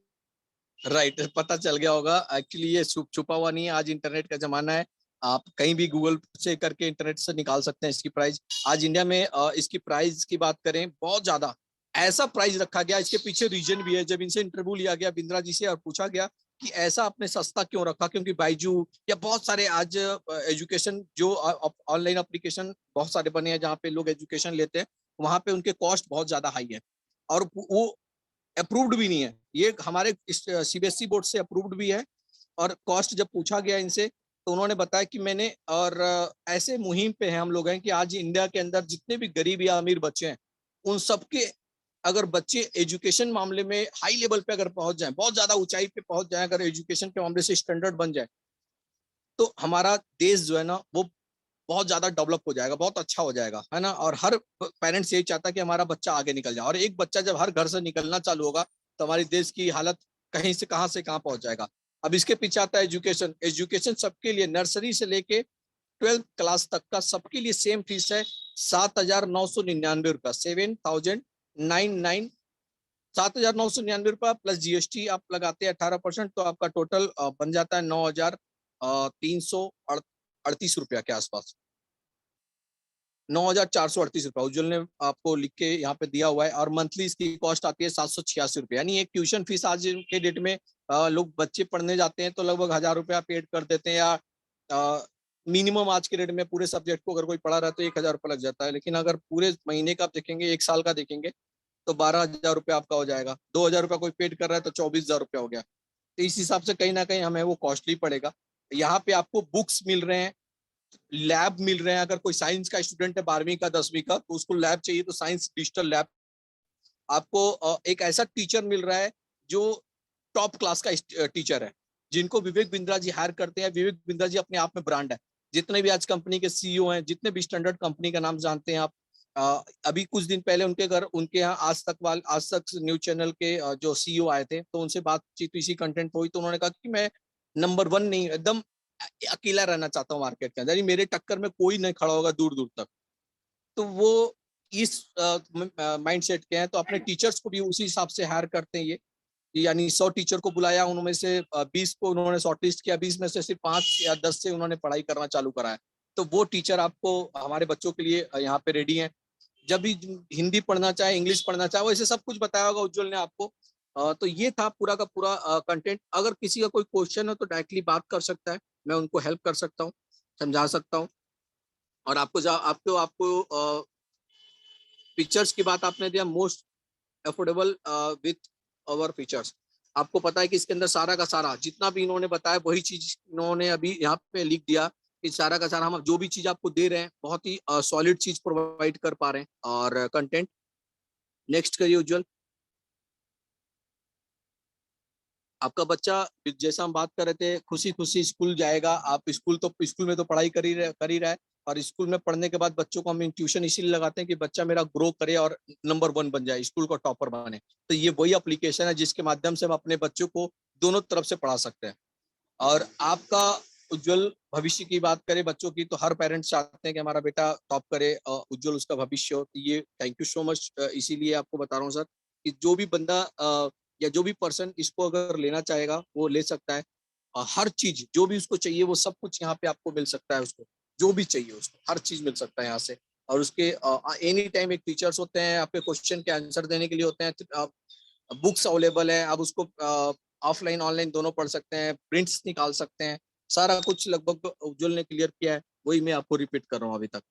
राइट, पता चल गया होगा। एक्चुअली ये छुपा हुआ नहीं है, आज इंटरनेट का जमाना है, आप कहीं भी गूगल से करके इंटरनेट से निकाल सकते हैं इसकी प्राइस। आज इंडिया में इसकी प्राइस की बात करें, बहुत ज्यादा ऐसा प्राइस रखा गया, इसके पीछे रीजन भी है। जब इनसे इंटरव्यू लिया गया बिंद्रा जी से और पूछा गया कि ऐसा आपने सस्ता क्यों रखा, क्योंकि बाइजू या बहुत सारे आज एजुकेशन जो ऑनलाइन एप्लीकेशन बहुत सारे बने हैं जहाँ पे लोग एजुकेशन लेते हैं, वहां पे उनके कॉस्ट बहुत ज्यादा हाई है, और वो अप्रूव्ड भी नहीं है। ये हमारे सीबीएसई बोर्ड से अप्रूव्ड भी है। और कॉस्ट जब पूछा गया इनसे, तो उन्होंने बताया कि मैंने, और ऐसे मुहिम पे हैं हम लोग हैं कि आज इंडिया के अंदर जितने भी गरीब या अमीर बच्चे हैं, उन सबके, अगर बच्चे एजुकेशन मामले में हाई लेवल पे अगर पहुंच जाए, बहुत ज्यादा ऊंचाई पे पहुंच जाए, अगर एजुकेशन के मामले से स्टैंडर्ड बन जाए, तो हमारा देश जो है ना, वो बहुत ज्यादा डेवलप हो जाएगा, बहुत अच्छा हो जाएगा, है ना। और हर पेरेंट्स यही चाहता है कि हमारा बच्चा आगे निकल जाए, और एक बच्चा जब हर घर से निकलना चालू होगा, तो हमारी देश की हालत कहीं से कहाँ पहुंच जाएगा। अब इसके पीछे आता है एजुकेशन। एजुकेशन सबके लिए, नर्सरी से लेके 12th क्लास तक का सबके लिए सेम फीस है, 7,999 रुपया, 7,099, 7,999 रुपया प्लस जीएसटी आप लगाते हैं 18%, तो आपका टोटल बन जाता है 9,338 रुपया के आसपास। 9,438 रुपये उज्जवल ने आपको लिख के यहाँ पे दिया हुआ है। और मंथली इसकी कॉस्ट आती है 786 रुपये। यानी एक ट्यूशन फीस आज के डेट में लोग बच्चे पढ़ने जाते हैं तो लगभग 1,000 रुपया पेड कर देते हैं, या मिनिमम आज के डेट में पूरे सब्जेक्ट को अगर कोई पढ़ा रहा है तो 1,000 रुपया लग जाता है। लेकिन अगर पूरे महीने का आप देखेंगे, 1 साल का देखेंगे, तो 12,000 रुपया आपका हो जाएगा। 2,000 रुपया कोई पेड कर रहा है तो 24,000 रुपया हो गया। तो इस हिसाब से कहीं ना कहीं हमें वो कॉस्टली पड़ेगा। यहाँ पे आपको बुक्स मिल रहे हैं, लैब मिल रहे हैं। अगर कोई साइंस का स्टूडेंट है 12वीं का 10वीं का, तो उसको लैब चाहिए तो साइंस डिजिटल लैब। आपको एक ऐसा टीचर मिल रहा है जो टॉप क्लास का टीचर है, जिनको विवेक बिंद्रा जी हायर करते हैं। विवेक बिंद्रा जी अपने आप में ब्रांड है। जितने भी आज कंपनी के सीईओ हैं, जितने भी स्टैंडर्ड कंपनी का नाम जानते हैं आप, अभी कुछ दिन पहले उनके यहाँ आज तक न्यूज चैनल के जो सीईओ आए थे, तो उनसे बातचीत इसी कंटेंट हुई। तो उन्होंने कहा कि मैं नंबर 1 नहीं, एकदम अकेला रहना चाहता हूँ मार्केट के अंदर, मेरे टक्कर में कोई नहीं खड़ा होगा दूर दूर तक। तो वो इस माइंडसेट के हैं, तो अपने टीचर्स को भी उसी हिसाब से हायर करते हैं ये। यानी 100 टीचर को बुलाया, उनमें से 20 को उन्होंने शॉर्टलिस्ट किया, 20 में से सिर्फ 5 या 10 से उन्होंने पढ़ाई करना चालू कराया। तो वो टीचर आपको हमारे बच्चों के लिए यहाँ पे रेडी हैं। जब भी हिंदी पढ़ना चाहे, इंग्लिश पढ़ना चाहे, वैसे सब कुछ बताया होगा उज्जवल ने आपको। तो ये था पूरा का पूरा कंटेंट। अगर किसी का कोई क्वेश्चन हो तो डायरेक्टली बात कर सकता है, मैं उनको हेल्प कर सकता हूँ, समझा सकता हूँ। और आपको फीचर्स की बात आपने दिया, most affordable with our features. आपको पता है कि इसके अंदर सारा का सारा जितना भी इन्होंने बताया वही चीज इन्होंने अभी यहाँ पे लिख दिया कि सारा का सारा हम जो भी चीज आपको दे रहे हैं बहुत ही सॉलिड चीज प्रोवाइड कर पा रहे हैं। और कंटेंट नेक्स्ट करिए उज्जवल। आपका बच्चा जैसा हम बात कर रहे थे, खुशी खुशी स्कूल जाएगा। आप स्कूल में तो पढ़ाई कर ही रहा है। और स्कूल में पढ़ने के बाद बच्चों को हम ट्यूशन इसीलिए लगाते हैं कि बच्चा मेरा ग्रो करे और नंबर 1 बन जाए, स्कूल का टॉपर बने। तो ये वही एप्लीकेशन है जिसके माध्यम से हम अपने बच्चों को दोनों तरफ से पढ़ा सकते हैं। और आपका उज्जवल भविष्य की बात करें बच्चों की, तो हर पेरेंट्स चाहते हैं कि हमारा बेटा टॉप करे, उज्जवल उसका भविष्य हो। तो ये थैंक यू सो मच। इसीलिए आपको बता रहा हूँ सर कि जो भी बंदा या जो भी पर्सन इसको अगर लेना चाहेगा वो ले सकता है। हर चीज जो भी उसको चाहिए वो सब कुछ यहाँ पे आपको मिल सकता है। उसको जो भी चाहिए उसको हर चीज मिल सकता है यहाँ से। और उसके एनी टाइम एक टीचर्स होते हैं आपके क्वेश्चन के आंसर देने के लिए होते हैं। बुक्स अवेलेबल है, आप उसको ऑफलाइन ऑनलाइन दोनों पढ़ सकते हैं, प्रिंट्स निकाल सकते हैं। सारा कुछ लगभग उज्जवल ने क्लियर किया है, वही मैं आपको रिपीट कर रहा हूँ अभी तक।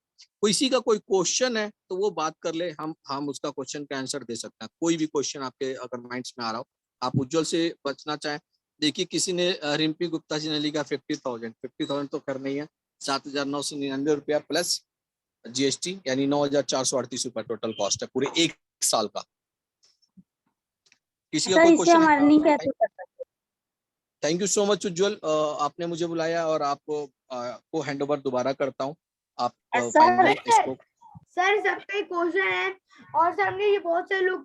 किसी का कोई क्वेश्चन है तो वो बात कर ले, हम उसका क्वेश्चन का आंसर दे सकते हैं। कोई भी क्वेश्चन आपके अगर माइंड्स में आ रहा हो, आप उज्जवल से बचना चाहें। देखिए किसी ने रिम्पी गुप्ता जी ने लिखा 50,000 तो करना ही है। 7,999 रुपया प्लस जीएसटी, यानी 9,438 रुपया टोटल कॉस्ट है पूरे 1 साल का। किसी का कोई क्वेश्चन है? थैंक यू सो मच उज्जवल, आपने मुझे बुलाया और आपको को हैंड ओवर दोबारा करता हूँ। आप फाइनल इसको। सर सबका एक क्वेश्चन है, और सर हमने ये बहुत सारे लोग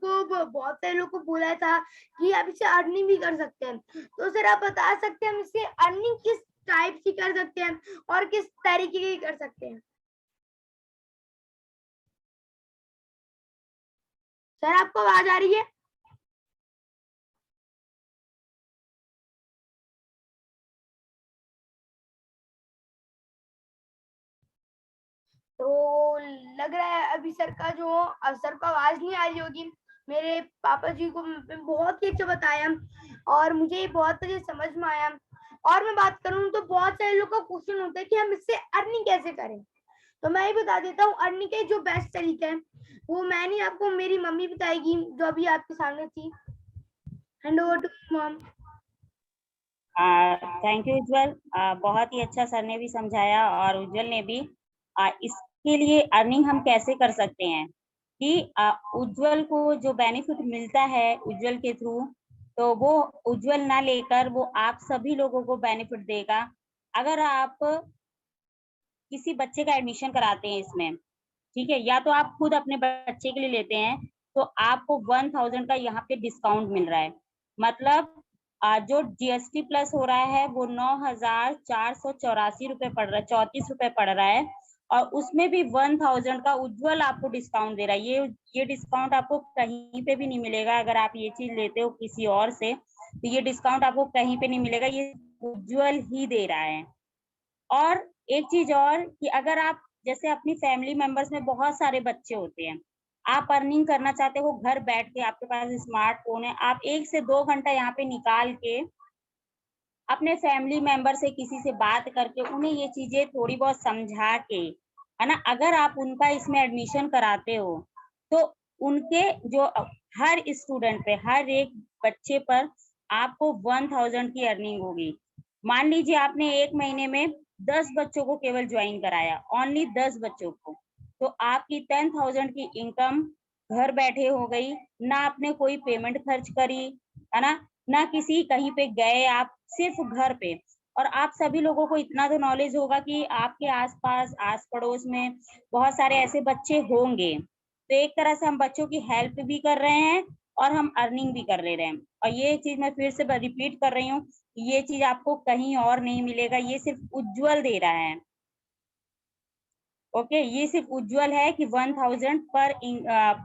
को बोला था कि आप इससे अर्निंग भी कर सकते हैं। तो सर आप बता सकते हैं हम इससे अर्निंग किस टाइप की कर सकते हैं और किस तरीके की कर सकते हैं? सर आपको आवाज आ रही है? तो लग रहा है अभी सर को आवाज नहीं आ रही होगी। मेरे पापा जी को बहुत ही अच्छा बताया और मुझे बहुत अच्छे समझ में आया। और मैं बात करूं तो बहुत सारे लोग का क्वेश्चन होता है कि हम इससे अर्निंग कैसे करें। तो मैं ही बता देता हूँ अर्निंग के जो बेस्ट तरीका है वो मैंने आपको मेरी मम्मी बताएगी जो अभी आपके सामने थी। Hand over to mom. Thank you Ujjwal, बहुत ही अच्छा सर ने भी समझाया और उज्जवल ने भी। इसके लिए अर्निंग हम कैसे कर सकते हैं कि उज्जवल को जो बेनिफिट मिलता है उज्जवल के थ्रू, तो वो उज्जवल ना लेकर वो आप सभी लोगों को बेनिफिट देगा। अगर आप किसी बच्चे का एडमिशन कराते हैं इसमें, ठीक है, या तो आप खुद अपने बच्चे के लिए लेते हैं तो आपको 1000 का यहाँ पे डिस्काउंट मिल रहा है। मतलब जो जीएसटी प्लस हो रहा है वो 9,484 रुपए पड़ रहा है, 34 रुपए पड़ रहा है। और उसमें भी 1000 का उज्जवल आपको डिस्काउंट दे रहा है। ये डिस्काउंट आपको कहीं पे भी नहीं मिलेगा। अगर आप ये चीज लेते हो किसी और से तो ये डिस्काउंट आपको कहीं पे नहीं मिलेगा, ये उज्जवल ही दे रहा है। और एक चीज और कि अगर आप जैसे अपनी फैमिली मेंबर्स में बहुत सारे बच्चे होते हैं, आप अर्निंग करना चाहते हो घर बैठ के, आपके पास स्मार्टफ़ोन है, आप 1 से 2 घंटा यहाँ पे निकाल के अपने फैमिली मेंबर से किसी से बात करके उन्हें ये चीज़ें थोड़ी बहुत समझा के, है ना? अगर आप उनका इसमें एडमिशन कराते हो, तो उनके जो हर स्टूडेंट पे, हर एक बच्चे पर आपको 1000 की अर्निंग होगी। मान लीजिए आपने 1 महीने में 10 बच्चों को केवल जॉइन कराया, ओनली 10 बच्चों को, तो आपकी 10,000 की इनकम घर बैठे हो गई, ना आपने कोई पेमेंट खर्च करी, है ना? ना किसी कहीं पे गए आप, सिर्फ घर पे। और आप सभी लोगों को इतना तो नॉलेज होगा कि आपके आस-पास, आस-पड़ोस में बहुत सारे ऐसे बच्चे होंगे। तो एक तरह से हम बच्चों की हेल्प भी कर रहे हैं और हम अर्निंग भी कर ले रहे हैं। और ये चीज़ मैं फिर से रिपीट कर रही हूँ, ये चीज़ आपको कहीं और नहीं मिलेगा, ये सिर्फ उज्ज्वल दे रहा है। ओके, ये सिर्फ उज्ज्वल है कि 1000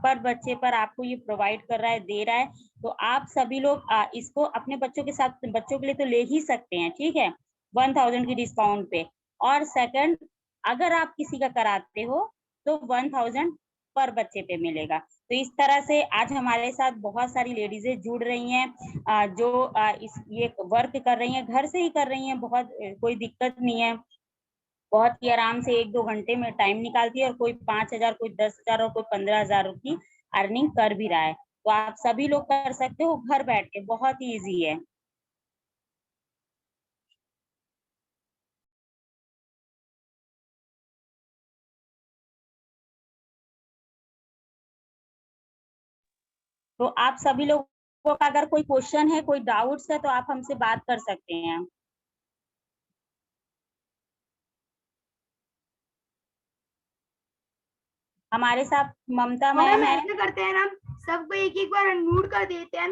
पर बच्चे पर आपको ये प्रोवाइड कर रहा है, दे रहा है। तो आप सभी लोग इसको अपने बच्चों के साथ, बच्चों के लिए तो ले ही सकते हैं, ठीक है? 1000 की डिस्काउंट पे। और सेकंड, अगर आप किसी का कराते हो तो 1000 पर बच्चे पे मिलेगा। तो इस तरह से आज हमारे साथ बहुत सारी लेडीज़ें जुड़ रही हैं, जो इस ये वर्क कर रही हैं, घर से ही कर रही हैं, बहुत कोई दिक्कत नहीं है। बहुत ही आराम से 1-2 घंटे में टाइम निकालती है, और कोई 5,000, कोई 10,000 और कोई 15,000 की अर्निंग कर भी रहा है। तो आप सभी लोग कर सकते हो घर बैठ के, बहुत ही ईज़ी है। तो आप सभी लोगों का अगर कोई क्वेश्चन है, कोई डाउट्स है, तो आप हमसे बात कर सकते हैं। हमारे साथ ममता और हम मैम है। ऐसे करते हैं ना, सबको एक एक बार अनम्यूट कर देते हैं,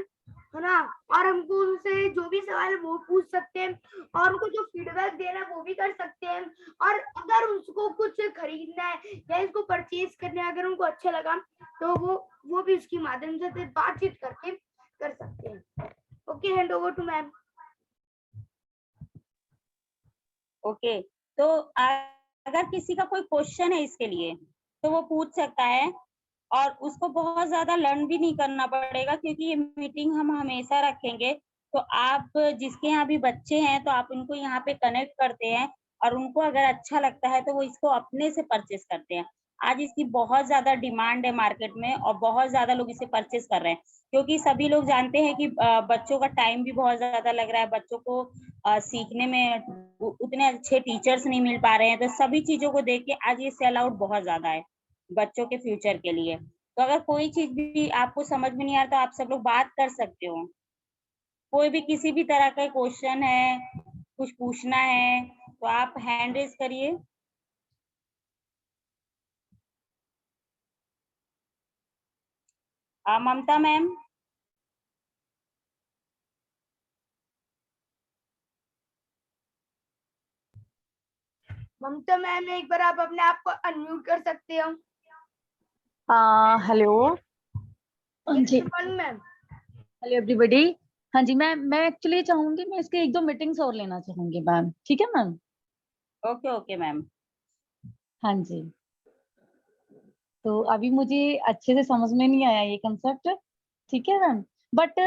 है ना? और हमको उनसे जो भी सवाल है वो पूछ सकते हैं, और उनको जो फीडबैक देना है वो भी कर सकते हैं। और अगर उसको कुछ खरीदना है या इसको परचेज करना है, अगर उनको अच्छा लगा तो वो भी उसके माध्यम से बातचीत करके कर सकते हैं। Okay, hand over to ma'am. Okay, तो अगर किसी का कोई क्वेश्चन है इसके लिए, तो वो पूछ सकता है। और उसको बहुत ज़्यादा लर्न भी नहीं करना पड़ेगा, क्योंकि ये मीटिंग हम हमेशा रखेंगे। तो आप जिसके यहाँ भी बच्चे हैं, तो आप उनको यहाँ पे कनेक्ट करते हैं, और उनको अगर अच्छा लगता है तो वो इसको अपने से परचेज़ करते हैं। आज इसकी बहुत ज़्यादा डिमांड है मार्केट में, और बहुत ज़्यादा लोग इसे परचेज़ कर रहे हैं, क्योंकि सभी लोग जानते हैं कि बच्चों का टाइम भी बहुत ज़्यादा लग रहा है, बच्चों को सीखने में उतने अच्छे टीचर्स नहीं मिल पा रहे हैं। तो सभी चीज़ों को देख के आज ये सेल आउट बहुत ज़्यादा है बच्चों के फ्यूचर के लिए। तो अगर कोई चीज़ भी आपको समझ में नहीं आ रहा, तो आप सब लोग बात कर सकते हो। कोई भी किसी भी तरह का क्वेश्चन है, कुछ पूछना है, तो आप हैंड रेज़ करिए। ममता मैम? ममता मैम, एक बार आप अपने आप को अनम्यूट कर सकते हो। हेलो। हाँ जी, मैम। Hello everybody. हाँ जी, मैं एक्चुअली चाहूंगी, मैं इसके 1-2 मीटिंग्स और लेना चाहूंगी मैम, ठीक है मैम? Okay, okay ma'am. हाँ जी, तो अभी मुझे अच्छे से समझ में नहीं आया ये कंसेप्ट, ठीक है मैम? बट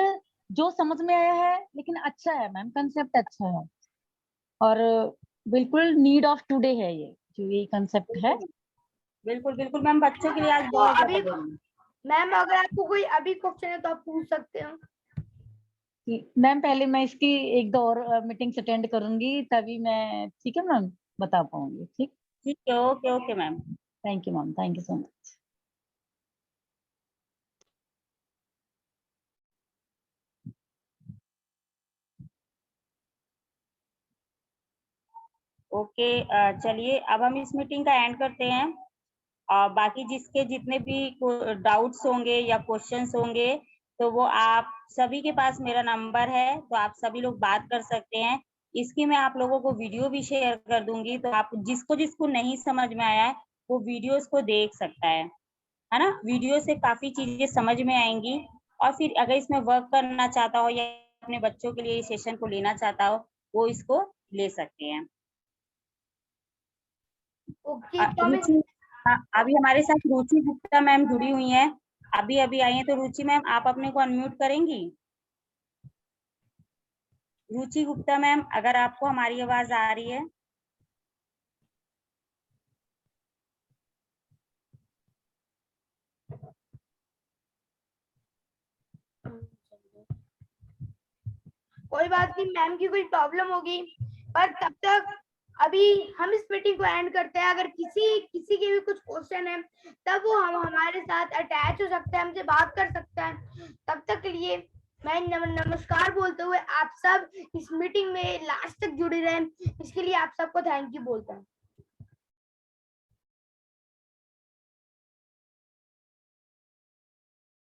जो समझ में आया है, लेकिन अच्छा है मैम, कंसेप्ट अच्छा है, और बिल्कुल नीड ऑफ टुडे है ये जो ये कंसेप्ट है। बिल्कुल, बिल्कुल, बिल्कुल मैम, बच्चों के लिए आज तो बहुत ज़्यादा अभी ज़रूरी है। मैम, अगर आपको कोई अभी क्वेश्चन है तो आप पूछ सकते हो। मैम पहले मैं इसकी 1-2 और मीटिंग्स अटेंड करूंगी, तभी मैं, ठीक है मैम, बता पाऊंगी। ठीक, ठीक है, okay, okay ma'am. Thank you ma'am, thank you so much. Okay, चलिए अब हम इस मीटिंग का एंड करते हैं। बाकी जिसके जितने भी डाउट्स होंगे या क्वेश्चंस होंगे, तो वो आप सभी के पास मेरा नंबर है, तो आप सभी लोग बात कर सकते हैं। इसकी मैं आप लोगों को वीडियो भी शेयर कर दूंगी, तो आप जिसको जिसको नहीं समझ में आया है, वो वीडियोस को देख सकता है ना? वीडियो से काफी चीजें समझ में आएंगी, और फिर अगर इसमें वर्क करना चाहता हो या अपने बच्चों के लिए इस सेशन को लेना चाहता हो, वो इसको ले सकते हैं। ओके तो हमें रुचि, हाँ, अभी हमारे साथ रुचि गुप्ता मैम जुड़ी हुई हैं, अभी अभी आई हैं। तो रुचि मैम, आप अपने को अनम्यूट करेंगी? रुचि गुप्ता मैम, अगर आपको हमारी आवाज आ रही है। कोई बात नहीं, मैम की कोई प्रॉब्लम होगी, पर तब तक अभी हम इस मीटिंग को एंड करते हैं। अगर किसी के भी कुछ क्वेश्चन है तब वो हम हमारे साथ अटैच हो सकते हैं, हमसे बात कर सकते हैं। तब तक के लिए मैं नमस्कार बोलते हुए आप सब इस मीटिंग में लास्ट तक जुड़े रहें, इसके लिए आप सबको थैंक यू बोलता हूँ।